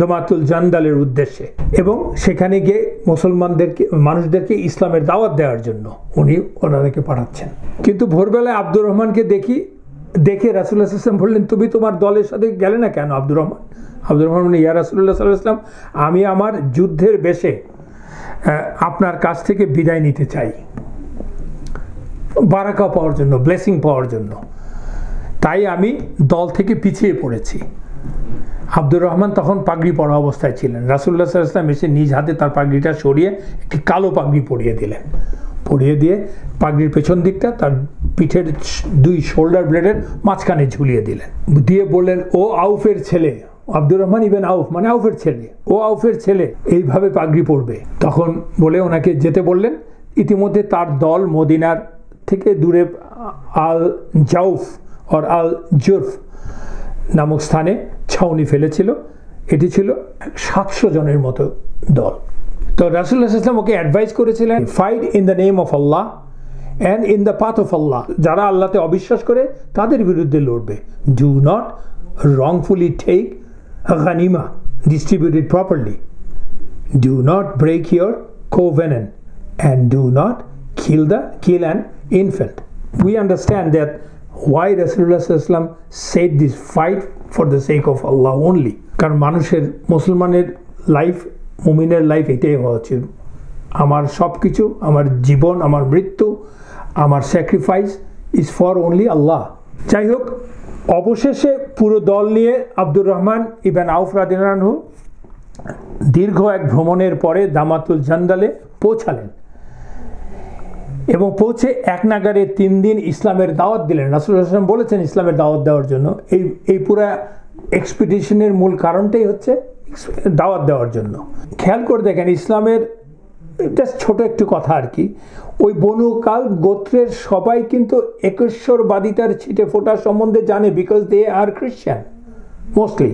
দমাতুল জান্দালের উদ্দেশ্যে, এবং সেখানে গিয়ে মানুষদেরকে ইসলামের দাওয়াত দেওয়ার জন্য উনি ওনাদেরকে পাঠাচ্ছেন। কিন্তু ভোরবেলায় আব্দুর রহমানকে দেখে রাসূলুল্লাহ সাল্লাল্লাহু আলাইহি ওয়াসাল্লাম বললেন, তুমি তোমার দলের সাথে গেলে না কেন? আব্দুর রহমান বললেন, ইয়া রাসূলুল্লাহ সাল্লাল্লাহু আলাইহি ওয়াসাল্লাম, আমি আমার যুদ্ধের বেশে আপনার কাছ থেকে বিদায় নিতে চাই, বারাকা পাওয়ার জন্য, ব্লেসিং পাওয়ার জন্য, তাই আমি দল থেকে পিছিয়ে পড়েছি। আব্দুর রহমান তখন পাগড়ি পরা অবস্থায় ছিলেন। রাসূলুল্লাহ সাল্লাল্লাহু আলাইহি ওয়াসাল্লাম এসে নিজ হাতে তার পাগড়িটা সরিয়ে একটি কালো পাগড়ি পরিয়ে দিলেন। পরিয়ে দিয়ে পাগড়ির পেছন দিকটা তার পিঠের 2 শোল্ডার ব্লেডের মাঝখানে ঝুলিয়ে দিলেন। দিয়ে বললেন, ও আউফের ছেলে, আব্দুর রহমান ইবনে আউফ মানে আউফের ছেলে, ও আউফের ছেলে এইভাবে পাগড়ি পরবে। তখন বলে ওনাকে যেতে বললেন। ইতিমধ্যে তার দল মদিনার থেকে দূরে আল জাউফ আর আল জুরফ নামক স্থানে ছাউনি ফেলেছিল। এটি ছিল 700 জনের মতো দল। তো রাসূলুল্লাহ সাল্লাল্লাহু আলাইহি ওয়াসাল্লাম ওকে অ্যাডভাইস করেছিলেন, fight in the name of Allah and in the path of Allah. যারা আল্লাহতে অবিশ্বাস করে তাদের বিরুদ্ধে লড়বে। Do not wrongfully take ghanima, distribute it properly. Do not break your covenant and do not kill an infant. We understand that why Rasulullah sallallahu alaihi wasallam said this, fight for the sake of Allah only. কারণ মানুষের, মুসলমানের life, মুমিনের life এটাই হওয়া উচিত। আমার সব কিছু, আমার জীবন, আমার মৃত্যু, আমার স্যাক্রিফাইস ইজ ফর অনলি আল্লাহ। যাই হোক, অবশেষে পুরো দল নিয়ে আব্দুর রহমান ইবনে আউফ রাদিয়াল্লাহু আনহু দীর্ঘ এক ভ্রমণের পরে দামাতুল জান্দালে পৌঁছালেন এবং পৌঁছে এক নাগারে 3 দিন ইসলামের দাওয়াত দিলেন। রাসূলুল্লাহ সাল্লাল্লাহু আলাইহি ওয়াসাল্লাম বলেছেন ইসলামের দাওয়াত দেওয়ার জন্য। এই পুরা এক্সপিডিশনের মূল কারণটাই হচ্ছে দাওয়াত দেওয়ার জন্য। খেয়াল করে দেখেন, ইসলামের জাস্ট ছোট একটু কথা আর কি, ওই বনু কালব গোত্রের সবাই কিন্তু একেশ্বরবাদিতার ছিটে ফোটা সম্বন্ধে জানে, বিকজ দে আর খ্রিস্টান মোস্টলি।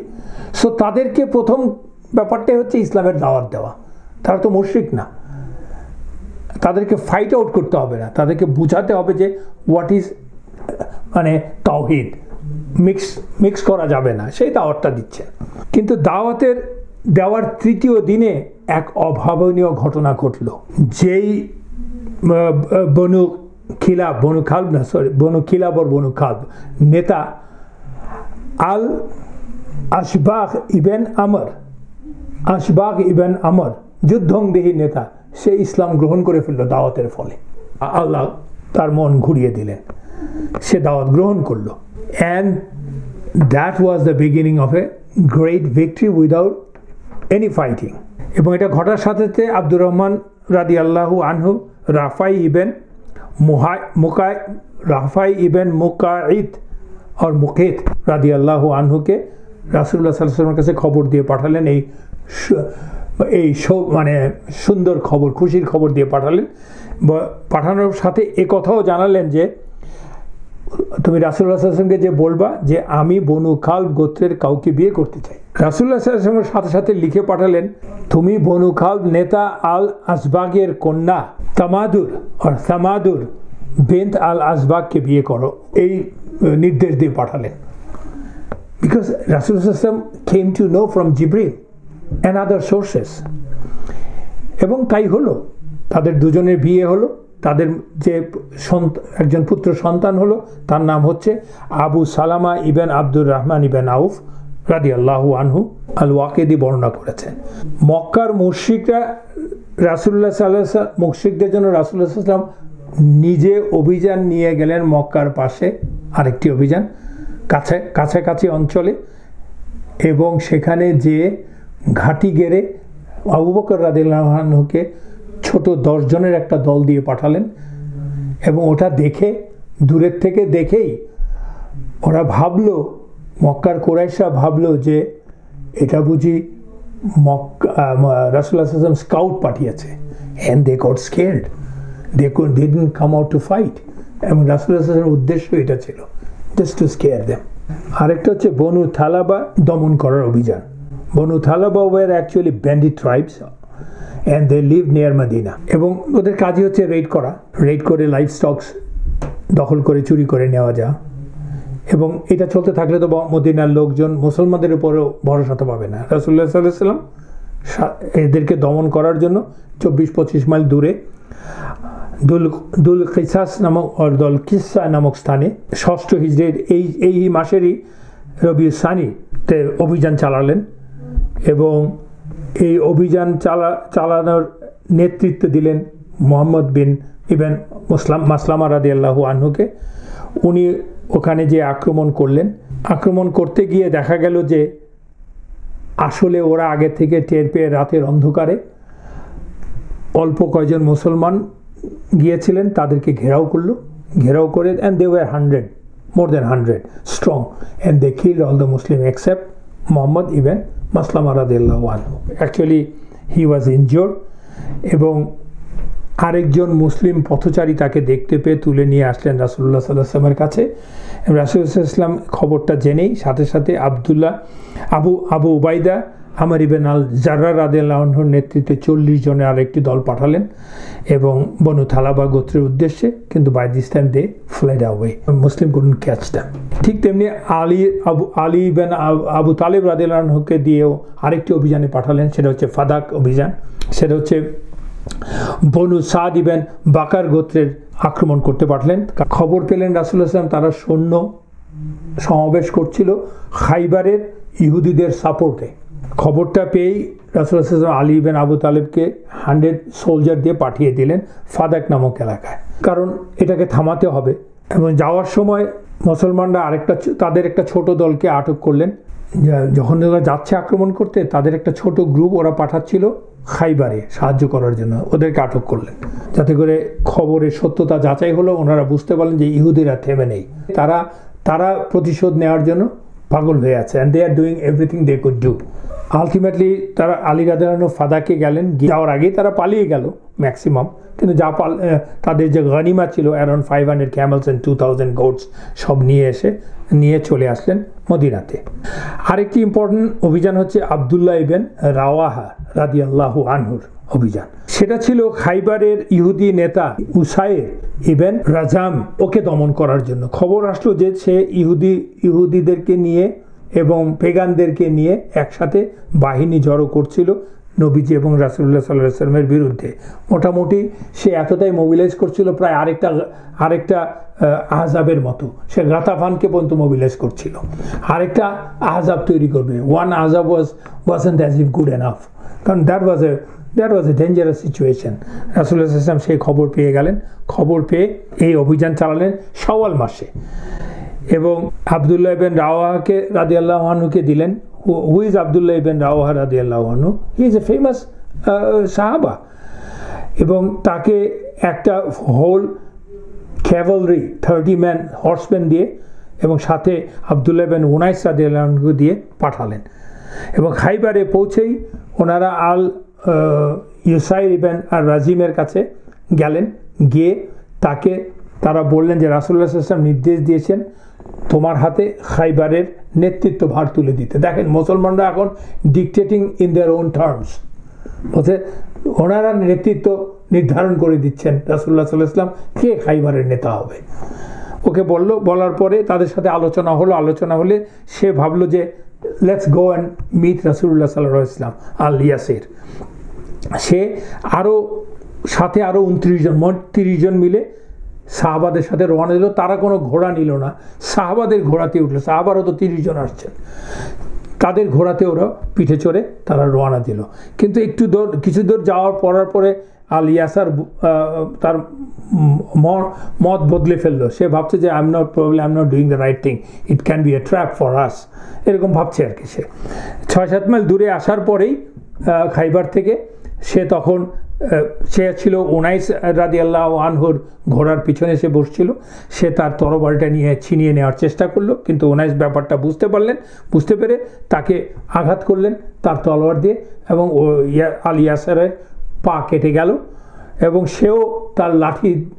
সো তাদেরকে প্রথম ব্যাপারটাই হচ্ছে ইসলামের দাওয়াত দেওয়া। তারা তো মুশরিক না, তাদেরকে ফাইট আউট করতে হবে না, তাদেরকে বুঝাতে হবে যে হোয়াট ইজ মানে তাওহীদ, মিক্স করা যাবে না, সেই দাওয়াতটা দিচ্ছে। কিন্তু দাওয়াতের দেওয়ার 3য় দিনে এক অভাবনীয় ঘটনা ঘটল। যেই বনু খালব নেতা আল আশবাগ ইবেন আমর যুদ্ধংদেহী নেতা, সে ইসলাম গ্রহণ করে ফেলল দাওয়াতের ফলে। আল্লাহ তার মন ঘুরিয়ে দিলেন, সে দাওয়াত গ্রহণ করলো। And that was the beginning of a great victory without any fighting. এবং এটা ঘটার সাথে সাথে আব্দুর রহমান রাদিয়াল্লাহু আনহু রাফাই ইবেন মুকাইত আর মুকেত রাদিয়াল্লাহু আনহুকে রাসূলুল্লাহ সাল্লাল্লাহু আলাইহি ওয়াসাল্লামের কাছে খবর দিয়ে পাঠালেন। এই মানে সুন্দর খবর, খুশির খবর দিয়ে পাঠালেন। পাঠানোর সাথে এ কথাও জানালেন যে তুমি রাসূলুল্লাহ সাল্লাল্লাহু আলাইহি ওয়াসাল্লামকে যে বলবা যে আমি বনু কালব গোত্রের কাউকে বিয়ে করতে চাই। রাসূলুল্লাহ সাল্লাল্লাহু আলাইহি ওয়াসাল্লামের সাথে সাথে লিখে পাঠালেন, তুমি বনু কালব নেতা আল আসবাগের কন্যা সামাদুর বিনত আল আসবাগকে বিয়ে করো, এই নির্দেশ দিয়ে পাঠালেন। বিকজ রাসূলুল্লাহ সাল্লাল্লাহু আলাইহি ওয়াসাল্লাম came to know from Jibril and other sources। এবং তাই হলো, তাদের দুজনের বিয়ে হলো। তাদের যে একজন পুত্র সন্তান হলো, তার নাম হচ্ছে আবু সালামা ইবেন আব্দুর রহমান ইবেন আউফ রাদিয়াল্লাহু আনহু। আল ওয়াকিদি বর্ণনা করেছেন, মক্কার মুশরিকরা রাসূলুল্লাহ সাল্লাল্লাহু আলাইহি ওয়াসাল্লাম, মুশরিকদের জন্য রাসূলুল্লাহ সাল্লাল্লাহু আলাইহি ওয়াসাল্লাম নিজে অভিযান নিয়ে গেলেন মক্কার পাশে আরেকটি অভিযান কাছাকাছি অঞ্চলে, এবং সেখানে যে ঘাঁটি গেড়ে আবু বকর রাদিয়াল্লাহু আনহুকে ছোট 10 জনের একটা দল দিয়ে পাঠালেন। এবং ওটা দেখে, দূরের থেকে দেখেই ওরা ভাবলো, মক্কার কুরাইশরা ভাবলো যে এটা বুঝি রাসূলুল্লাহ সাল্লাল্লাহু আলাইহি ওয়াসাল্লাম স্কাউট পাঠিয়েছে। and they got scared, they didn't come out to fight। এবং রাসূলুল্লাহ সাল্লাল্লাহু আলাইহি ওয়াসাল্লামের উদ্দেশ্য এটা ছিল, just to scare them। আরেকটা হচ্ছে বনু থালাবা দমন করার অভিযান। বনু থালাবা were actually bandit tribes and they lived near Medina। এবং ওদের কাজই হচ্ছে রেড করে লাইফ স্টকস দখল করে চুরি করে নেওয়া যায়। এবং এটা চলতে থাকলে তো মদিনার লোকজন মুসলমানদের উপরেও ভরসা পাবে না। রাসূলুল্লাহ সাল্লাল্লাহু আলাইহি ওয়াসাল্লাম এদেরকে দমন করার জন্য 24-25 মাইল দূরে দুল কিসা নামক স্থানে 6ষ্ঠ হিজরির এই মাসেরই রবিউস সানিতে অভিযান চালালেন। এবং এই অভিযান চালানোর নেতৃত্ব দিলেন মুহাম্মদ ইবেন মাসলামা রাদিয়াল্লাহু আনহুকে। উনি ওখানে যে আক্রমণ করলেন, আক্রমণ করতে গিয়ে দেখা গেল যে আসলে ওরা আগে থেকে টের পেয়ে রাতের অন্ধকারে অল্প কয়েকজন মুসলমান গিয়েছিলেন, তাদেরকে ঘেরাও করে and they were 100, more than 100 strong, and they killed all the Muslims except Muhammad ibn Maslama radiyallahu anhu। Actually he was injured, এবং আরেকজন মুসলিম পথচারী তাকে দেখতে পেয়ে তুলে নিয়ে আসলেন রাসূলুল্লাহ সাল্লাল্লাহু আলাইহি ওয়াসাল্লামের কাছে। রাসূলুল্লাহ সাল্লাল্লাহু আলাইহি ওয়াসাল্লাম খবরটা জেনেই সাথে সাথে আবু উবাইদা আমর ইবনে আল জাররা রাদিয়াল্লাহু আনহুর নেতৃত্বে 40 জনের আরেকটি দল পাঠালেন এবং বনু থালাবা গোত্রের উদ্দেশ্যে। কিন্তু by this time they fled away, Muslim couldn't catch them. ঠিক তেমনি আলী ইবনে আবু তালিব রাদিয়াল্লাহু আনহুকে দিয়েও আরেকটি অভিযানে পাঠালেন, সেটা হচ্ছে ফাদাক অভিযান। সেটা হচ্ছে বনু সাদ ইবেন বাকার গোত্রের আক্রমণ করতে পারলেন। খবর পেলেন রাসূলুল্লাহ সাল্লাল্লাহু আলাইহি ওয়াসাল্লাম তারা সৈন্য সমাবেশ করছিল খাইবারের ইহুদিদের সাপোর্টে। খবরটা পেয়েই রাসূলুল্লাহ সাল্লাল্লাহু আলাইহি ওয়াসাল্লাম আলী ইবনে আবু তালিবকে 100 সোলজার দিয়ে পাঠিয়ে দিলেন ফাদাক নামক এলাকায়, কারণ এটাকে থামাতে হবে। এবং যাওয়ার সময় মুসলমানরা তাদের একটা ছোট দলকে আটক করলেন। যখন ওরা যাচ্ছে আক্রমণ করতে, তাদের একটা ছোট গ্রুপ ওরা পাঠাচ্ছিল খাইবারে সাহায্য করার জন্য, ওদেরকে আটক করলেন, যাতে করে খবরের সত্যতা যাচাই হলো। ওনারা বুঝতে পারলেন যে ইহুদিরা থেমে নেই, তারা প্রতিশোধ নেওয়ার জন্য পাগল হয়ে আছে, and they are doing everything they could do. Ultimately তারা আলী রাদিয়াল্লাহু আনহু ফাদাকে গেলেন, যাওয়ার আগেই তারা পালিয়ে গেল ম্যাক্সিমাম, কিন্তু তাদের যে গনিমা ছিল অ্যারাউন্ড 500 ক্যামেলস অ্যান্ড 2000 গোটস সব নিয়ে চলে আসলেন মদিনাতে। আরেকটি ইম্পর্টেন্ট অভিযান হচ্ছে আবদুল্লাহ ইবেন রাওয়াহা রাদিয়াল্লাহু আনহুর অভিযান। সেটা ছিল খাইবারের ইহুদি নেতা উসাইর ইবেন রাজাম ওকে দমন করার জন্য। খবর আসলো যে সে ইহুদিদেরকে নিয়ে এবং পেগানদেরকে নিয়ে একসাথে বাহিনী জড়ো করছিল নবীজি এবং রাসূলুল্লাহ সাল্লাল্লাহু আলাইহি ওয়াসাল্লামের বিরুদ্ধে। মোটামুটি সে এতটাই মোবিলাইজ করছিল, প্রায় আরেকটা আহজাবের মতো। সে গাতাফানকে পর্যন্ত মোবিলাইজ করছিল, আরেকটা আহজাব তৈরি করবে। One Ahzab wasn't as if good enough, কারণ that was a dangerous situation. রাসূলুল্লাহ সাল্লাল্লাহু আলাইহি ওয়াসাল্লাম সেই খবর পেয়ে গেলেন, খবর পেয়ে এই অভিযান চালালেন শাওয়াল মাসে, এবং আবদুল্লাহ ইবেন রাওয়াহাকে রাদিয়াল্লাহু আনহুকে দিলেন। Who is Abdullah ibn Rawaha radiyallahu anhu? He is a famous Sahaba. এবং তাকে একটা হোল ক্যাভেলরি 30 ম্যান হর্সম্যান দিয়ে এবং সাথে আবদুল্লাহ ইবন উনাইস রাদিয়াল্লাহু আনহু দিয়ে পাঠালেন। এবং খাইবারে পৌঁছেই ওনারা ইউসাইর ইবন আর রাজিমের কাছে গেলেন, গিয়ে তারা বললেন যে রাসূলুল্লাহ সাল্লাল্লাহু আলাইহি ওয়াসাল্লাম নির্দেশ দিয়েছেন তোমার হাতে খাইবারের নেতৃত্ব ভার তুলে দিতে। দেখেন, মুসলমানরা এখন ডিকটেটিং ইন দেয়ার ওন টার্মস, বলছে ওনারা নেতৃত্ব নির্ধারণ করে দিচ্ছেন রাসূলুল্লাহ সাল্লাল্লাহু আলাইহি ওয়াসাল্লাম কে খাইবারের নেতা হবে। ওকে বলার পরে তাদের সাথে আলোচনা হলে সে ভাবলো যে লেটস গো অ্যান্ড মিট রাসূলুল্লাহ সাল্লাল্লাহু আলাইহি ওয়াসাল্লাম আল ইয়াসির। সে সাথে আরও 29 জন, মোট 30 জন মিলে সাহাবাদের সাথে রওনা দিল। তারা কোনো ঘোড়া নিল না, সাহাবাদের ঘোড়াতে উঠলো। সাহাবারও তো 30 জন আসছেন, তাদের ঘোড়াতে ওরা পিঠে চড়ে তারা রওনা দিল। কিন্তু কিছু দূর যাওয়ার পরে আল ইয়াসার তার মত বদলে ফেললো। সে ভাবছে যে I am not doing the right thing, it can B A trap for us, এরকম ভাবছে আর কি। সে 6-7 মাইল দূরে আসার পরেই খাইবার থেকে সে ছিল উনাইস রাদিয়াল্লাহু আনহুর ঘোড়ার পিছনে সে বসছিল। সে তার তরবারিটা নিয়ে ছিনিয়ে নেওয়ার চেষ্টা করলো, কিন্তু উনাইস ব্যাপারটা বুঝতে পেরে তাকে আঘাত করলেন তার তলোয়ার দিয়ে, এবং আল ইয়াসারের পা কেটে গেল। এবং সেও তার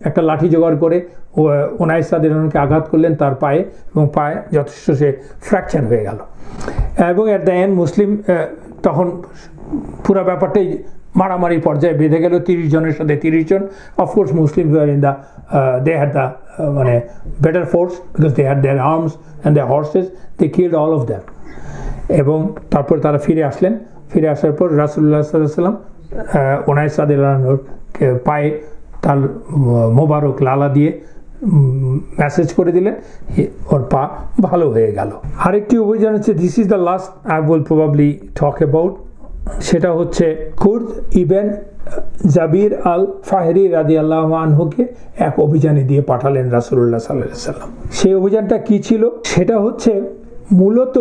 একটা লাঠি জোগাড় করে উনাইস রাদিয়াল্লাহু আনহুকে আঘাত করলেন তার পায়ে, এবং পায়ে যথেষ্ট সে ফ্র্যাকচার হয়ে গেল। এবং এট দ্য এন্ড মুসলিম তখন পুরো ব্যাপারটাই মারামারি পর্যায়ে বেঁধে গেল। 30 জনের সাথে 30 জন। Of course Muslim they had the better force, because they had their arms and their horses, they killed all of them. এবং তারপর তারা ফিরে আসলেন। ফিরে আসার পর রাসূলুল্লাহ সাল্লাল্লাহু আলাইহি ওয়াসাল্লাম উনাইস রাদিয়াল্লাহু আনহুর পায়ে তার মোবারক লালা দিয়ে মেসেজ করে দিলেন, ওর পা ভালো হয়ে গেল। আরেকটি অভিযান হচ্ছে, this is the last I will probably talk about, সেটা হচ্ছে কুরদ ইবেন জাবির আল ফাহরি রাদিয়াল্লাহু আনহুকে এক অভিযানে দিয়ে পাঠালেন রাসূলুল্লাহ সাল্লাল্লাহু আলাইহি ওয়াসাল্লাম। সেই অভিযানটা কি ছিল? সেটা হচ্ছে মূলত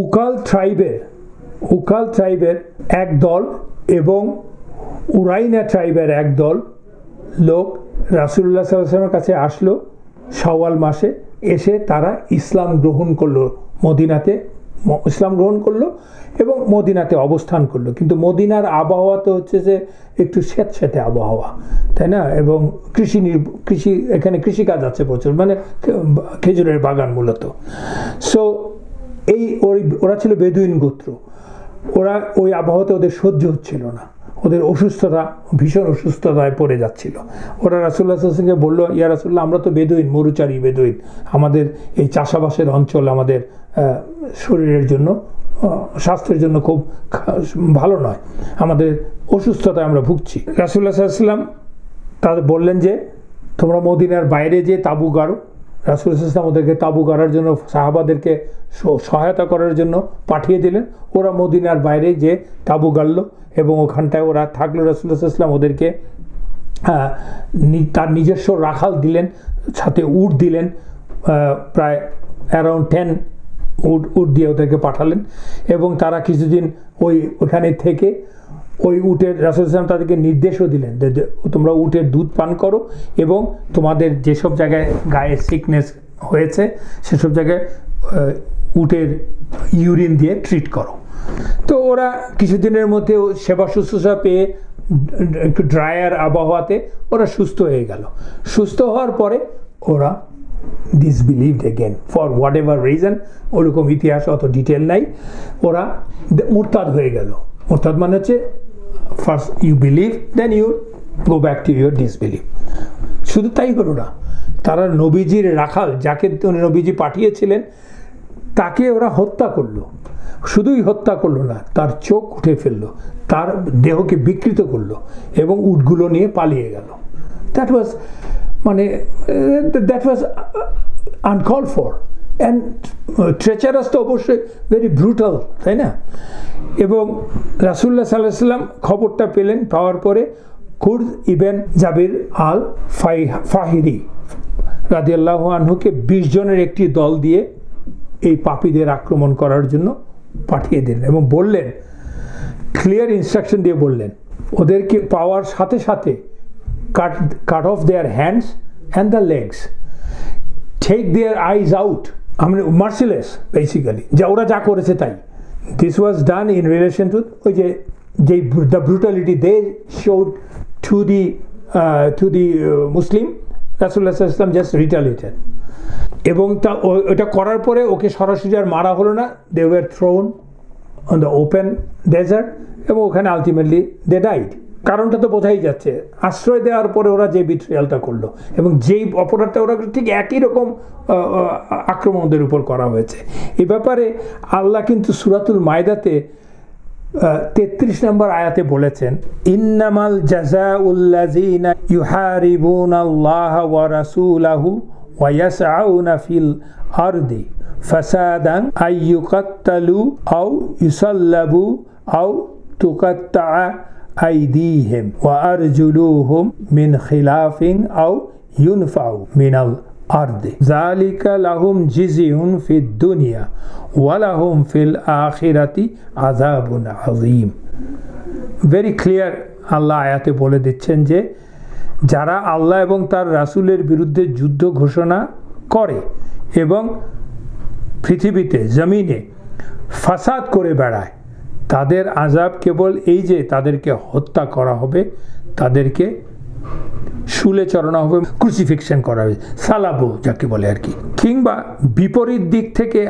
উকাল ট্রাইবের এক দল এবং উরাইনা ট্রাইবের এক দল লোক রাসূলুল্লাহ সাল্লাল্লাহু আলাইহি ওয়াসাল্লামের কাছে আসলো শাওয়াল মাসে। এসে তারা ইসলাম গ্রহণ করলো, মদিনাতে ইসলাম গ্রহণ করলো এবং মদিনাতে অবস্থান করলো। কিন্তু মদিনার আবহাওয়া তো হচ্ছে যে একটু স্যাঁতস্যাঁতে আবহাওয়া, তাই না? এবং কৃষি এখানে কৃষিকাজ আছে প্রচুর, মানে খেজুরের বাগান মূলত। সো ওরা ছিল বেদুইন গোত্র। ওই আবহাওয়াতে ওদের সহ্য হচ্ছিল না, ওদের ভীষণ অসুস্থতায় পড়ে যাচ্ছিল। ওরা রাসূলুল্লাহ সাল্লাল্লাহু আলাইহি ওয়াসাল্লামকে বললো, ইয়া রাসূলুল্লাহ, আমরা তো বেদুইন, মরুচারী বেদুইন, আমাদের এই চাষাবাসের অঞ্চল আমাদের শরীরের জন্য, স্বাস্থ্যের জন্য খুব ভালো নয়, আমাদের অসুস্থতায় আমরা ভুগছি। রাসূলুল্লাহ সাল্লাল্লাহু আলাইহি ওয়াসাল্লাম তাদের বললেন যে তোমরা মদিনার বাইরে যে তাঁবু গাড়ো। রাসূলুল্লাহ সাল্লাল্লাহু আলাইহি ওয়াসাল্লাম ওদেরকে তাঁবু গাড়ার জন্য সাহাবাদেরকে সহায়তা করার জন্য পাঠিয়ে দিলেন। ওরা মদিনার বাইরে যে তাঁবু গাড়লো এবং ওখানটায় ওরা থাকলো। রাসূলুল্লাহ সাল্লাল্লাহু আলাইহি ওয়াসাল্লাম ওদেরকে তার নিজস্ব রাখাল দিলেন, সাথে উট দিলেন, প্রায় অ্যারাউন্ড 10 উট দিয়ে ওদেরকে পাঠালেন, এবং তারা কিছুদিন ওইখানে থেকে ওই উটের রাসূল সাল্লাল্লাহু আলাইহি ওয়াসাল্লাম তাদেরকে নির্দেশও দিলেন যে তোমরা উটের দুধ পান করো এবং তোমাদের যেসব জায়গায় গায়ে সিকনেস হয়েছে সেসব জায়গায় উটের ইউরিন দিয়ে ট্রিট করো। তো ওরা কিছুদিনের মধ্যে সেবা শুশ্রূষা পেয়ে একটু ড্রায়ার আবহাওয়াতে ওরা সুস্থ হয়ে গেল। সুস্থ হওয়ার পরে ওরা disbelieved again for whatever reason, ওরকম ইতিহাস অত ডিটেল নাই, ওরা মুরতাদ হয়ে গেল। মুরতাদ মানে হচ্ছে first you believe then you go back to your disbelieve. শুধু তাই হলো না, তারা নবীজির রাখাল যাকে নবীজি পাঠিয়েছিলেন তাকে ওরা হত্যা করলো। শুধুই হত্যা করলো না, তার চোখ উঠে ফেললো, তার দেহকে বিকৃত করলো এবং উটগুলো নিয়ে পালিয়ে গেল। That was that was uncalled and treacherous তো অবশ্যই ভেরি ব্রুটাল, তাই না? এবং রাসূলুল্লাহ সাল্লাল্লাহু আলাইহি ওয়াসাল্লাম খবরটা পেলেন, পাওয়ার পরে কুরদ ইবন জাবির আল ফাহিরি রাদিয়াল্লাহু আনহুকে 20 জনের একটি দল দিয়ে এই পাপীদের আক্রমণ করার জন্য পাঠিয়ে দিলেন এবং বললেন, ক্লিয়ার ইনস্ট্রাকশন দিয়ে বললেন, ওদেরকে পাওয়ার সাথে সাথে cut off their hands and the legs, take their eyes out, আমরা মার্সিলেস বেসিক্যালি, যা ওরা যা করেছে তাই। This was done in relation to ওই যে the brutality they showed to the Muslim. রাসূলুল্লাহ সাল্লাল্লাহু আলাইহি ওয়াসাল্লাম জাস্ট রিটালিয়েটেড, এবং ওটা করার পরে ওকে সরাসরি আর মারা হলো না, they were thrown on the open desert, এবং ওখানে আলটিমেটলি দে ডাইড। কারণটা তো বোঝাই যাচ্ছে, আশ্রয় দেওয়ার পরে ওরা যে বিট্রিয়ালটা করলো এবং যেই অপরাধটা ওরা ঠিক একই রকম আক্রমণদের উপর করা হয়েছে। এ ব্যাপারে আল্লাহ কিন্তু সূরাতুল মায়দাতে 33 নম্বর আয়াতে বলেছেন, ইন্নামাল জাযাউল্লাযীনা ইউহারিবুনাল্লাহা ওয়া রাসূলাহু ওয়া ইয়াসআউনা ফিল আরদি ফাসাদান আইয়ুকাত্তালু আও ইউসাল্লাবু আও তুকাত্তাআ আইদিহিম ওয়া আরজুলুহুম মিন খিলাফিন আও ইউনফাউ মিনাল আরদি যালিকা লাহুম জিজিউন ফিদ দুনিয়া ওয়া লাহুম ফিল আখিরাতি আযাবুন আযীম। ভেরি ক্লিয়ার আল্লাহ আয়াতে বলে দিচ্ছেন যে যারা আল্লাহ এবং তার রাসূলের বিরুদ্ধে যুদ্ধ ঘোষণা করে এবং পৃথিবীতে জমিনে ফাসাদ করে বেড়ায়, তাদের আযাব কেবল এই যে তাদেরকে হত্যা করা হবে, তাদেরকে শুলে চড়ানো হবে, ক্রুসিফিকশন করা হবে, সালাবু যাকে বলে আর কি, কিংবা বিপরীত দিক থেকে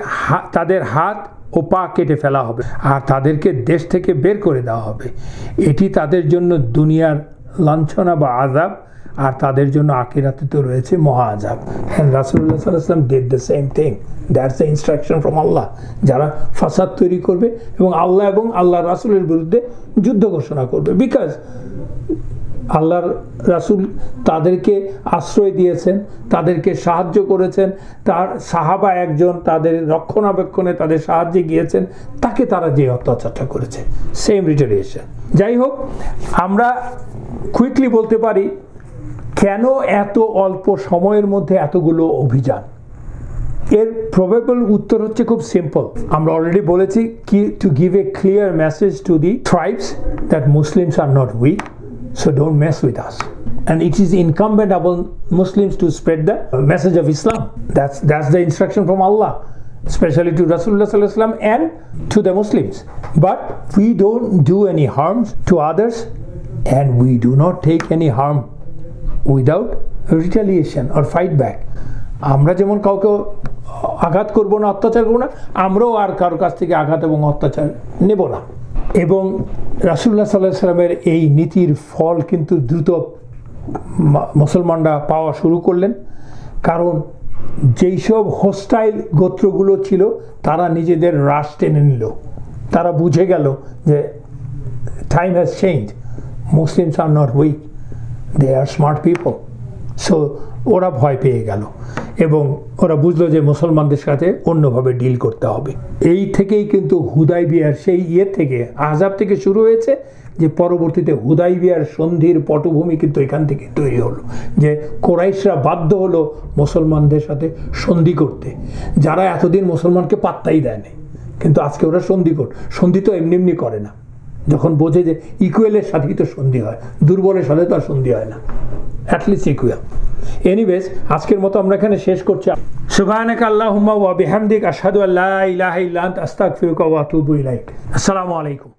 তাদের হাত ও পা কেটে ফেলা হবে আর তাদেরকে দেশ থেকে বের করে দেওয়া হবে। এটি তাদের জন্য দুনিয়ার লাঞ্ছনা বা আযাব, আর তাদের জন্য আখিরাতে তো রয়েছে মহা আযাব। And Rasulullah sallallahu alaihi wasallam did the same thing. That's the instruction from Allah. যারা ফাসাদ তৈরি করবে এবং আল্লাহ এবং আল্লাহর রাসূলের বিরুদ্ধে যুদ্ধ ঘোষণা করবে, বিকজ আল্লাহর রাসূল তাদেরকে আশ্রয় দিয়েছেন, তাদেরকে সাহায্য করেছেন, তার সাহাবা একজন তাদের রক্ষণাবেক্ষণে তাদের সাহায্যে গিয়েছেন, তাকে তারা যে অত্যাচারটা করেছে, সেম রিটালিয়েশন। যাই হোক, আমরা কুইকলি বলতে পারি কেন এত অল্প সময়ের মধ্যে এতগুলো অভিযান। এর প্রবেবল উত্তর হচ্ছে খুব সিম্পল। আমরা অলরেডি বলেছি কি, to give a clear message to the tribes that Muslims are not weak, so don't mess with us, and it is incumbent upon Muslims to spread the message of Islam. That's the instruction from Allah, especially to Rasulullah sallallahu alaihi wasallam and to the Muslims. But we don't do any harm to others, and we do not take any harm without retaliation or fight back. আমরা যেমন কাউকে আঘাত করব না, অত্যাচার করব না, আমরাও আর কারোর কাছ থেকে আঘাত এবং অত্যাচার নেব না। এবং রাসূলুল্লাহ সাল্লাল্লাহু আলাইহি ওয়াসাল্লামের এই নীতির ফল কিন্তু দ্রুত মুসলমানরা পাওয়া শুরু করলেন, কারণ যেই সব হোস্টাইল গোত্রগুলো ছিল তারা নিজেদের রাশ টেনে নিল। তারা বুঝে গেল যে time has change, Muslims are not weak, they are smart people. So ওরা ভয় পেয়ে গেল এবং ওরা বুঝলো যে মুসলমানদের সাথে অন্যভাবে ডিল করতে হবে। এই থেকেই কিন্তু হুদাইবিয়ার সেই থেকে আহজাব থেকে শুরু হয়েছে, যে পরবর্তীতে হুদাইবিয়ার সন্ধির পটভূমি কিন্তু এখান থেকে তৈরি হলো, যে কোরাইশরা বাধ্য হলো মুসলমানদের সাথে সন্ধি করতে, যারা এতদিন মুসলমানকে পাত্তাই দেয়নি। কিন্তু আজকে ওরা সন্ধি তো এমনি এমনি করে না, যখন বোঝে যে ইকুয়েলের সাথেই তো সন্ধি হয়, দুর্বলের সাথে তো আর সন্ধি হয় না, অ্যাটলিস্ট ইকুয়াল। এনিওয়েজ, আজকের মতো আমরা এখানে শেষ করছি। সুবহানাকা আল্লাহুম্মা ওয়া বিহামদিক আশহাদু আল্লা ইলাহা ইল্লা আনতা আস্তাগফিরুকা ওয়া আতুবু ইলাইক। আসসালামু আলাইকুম।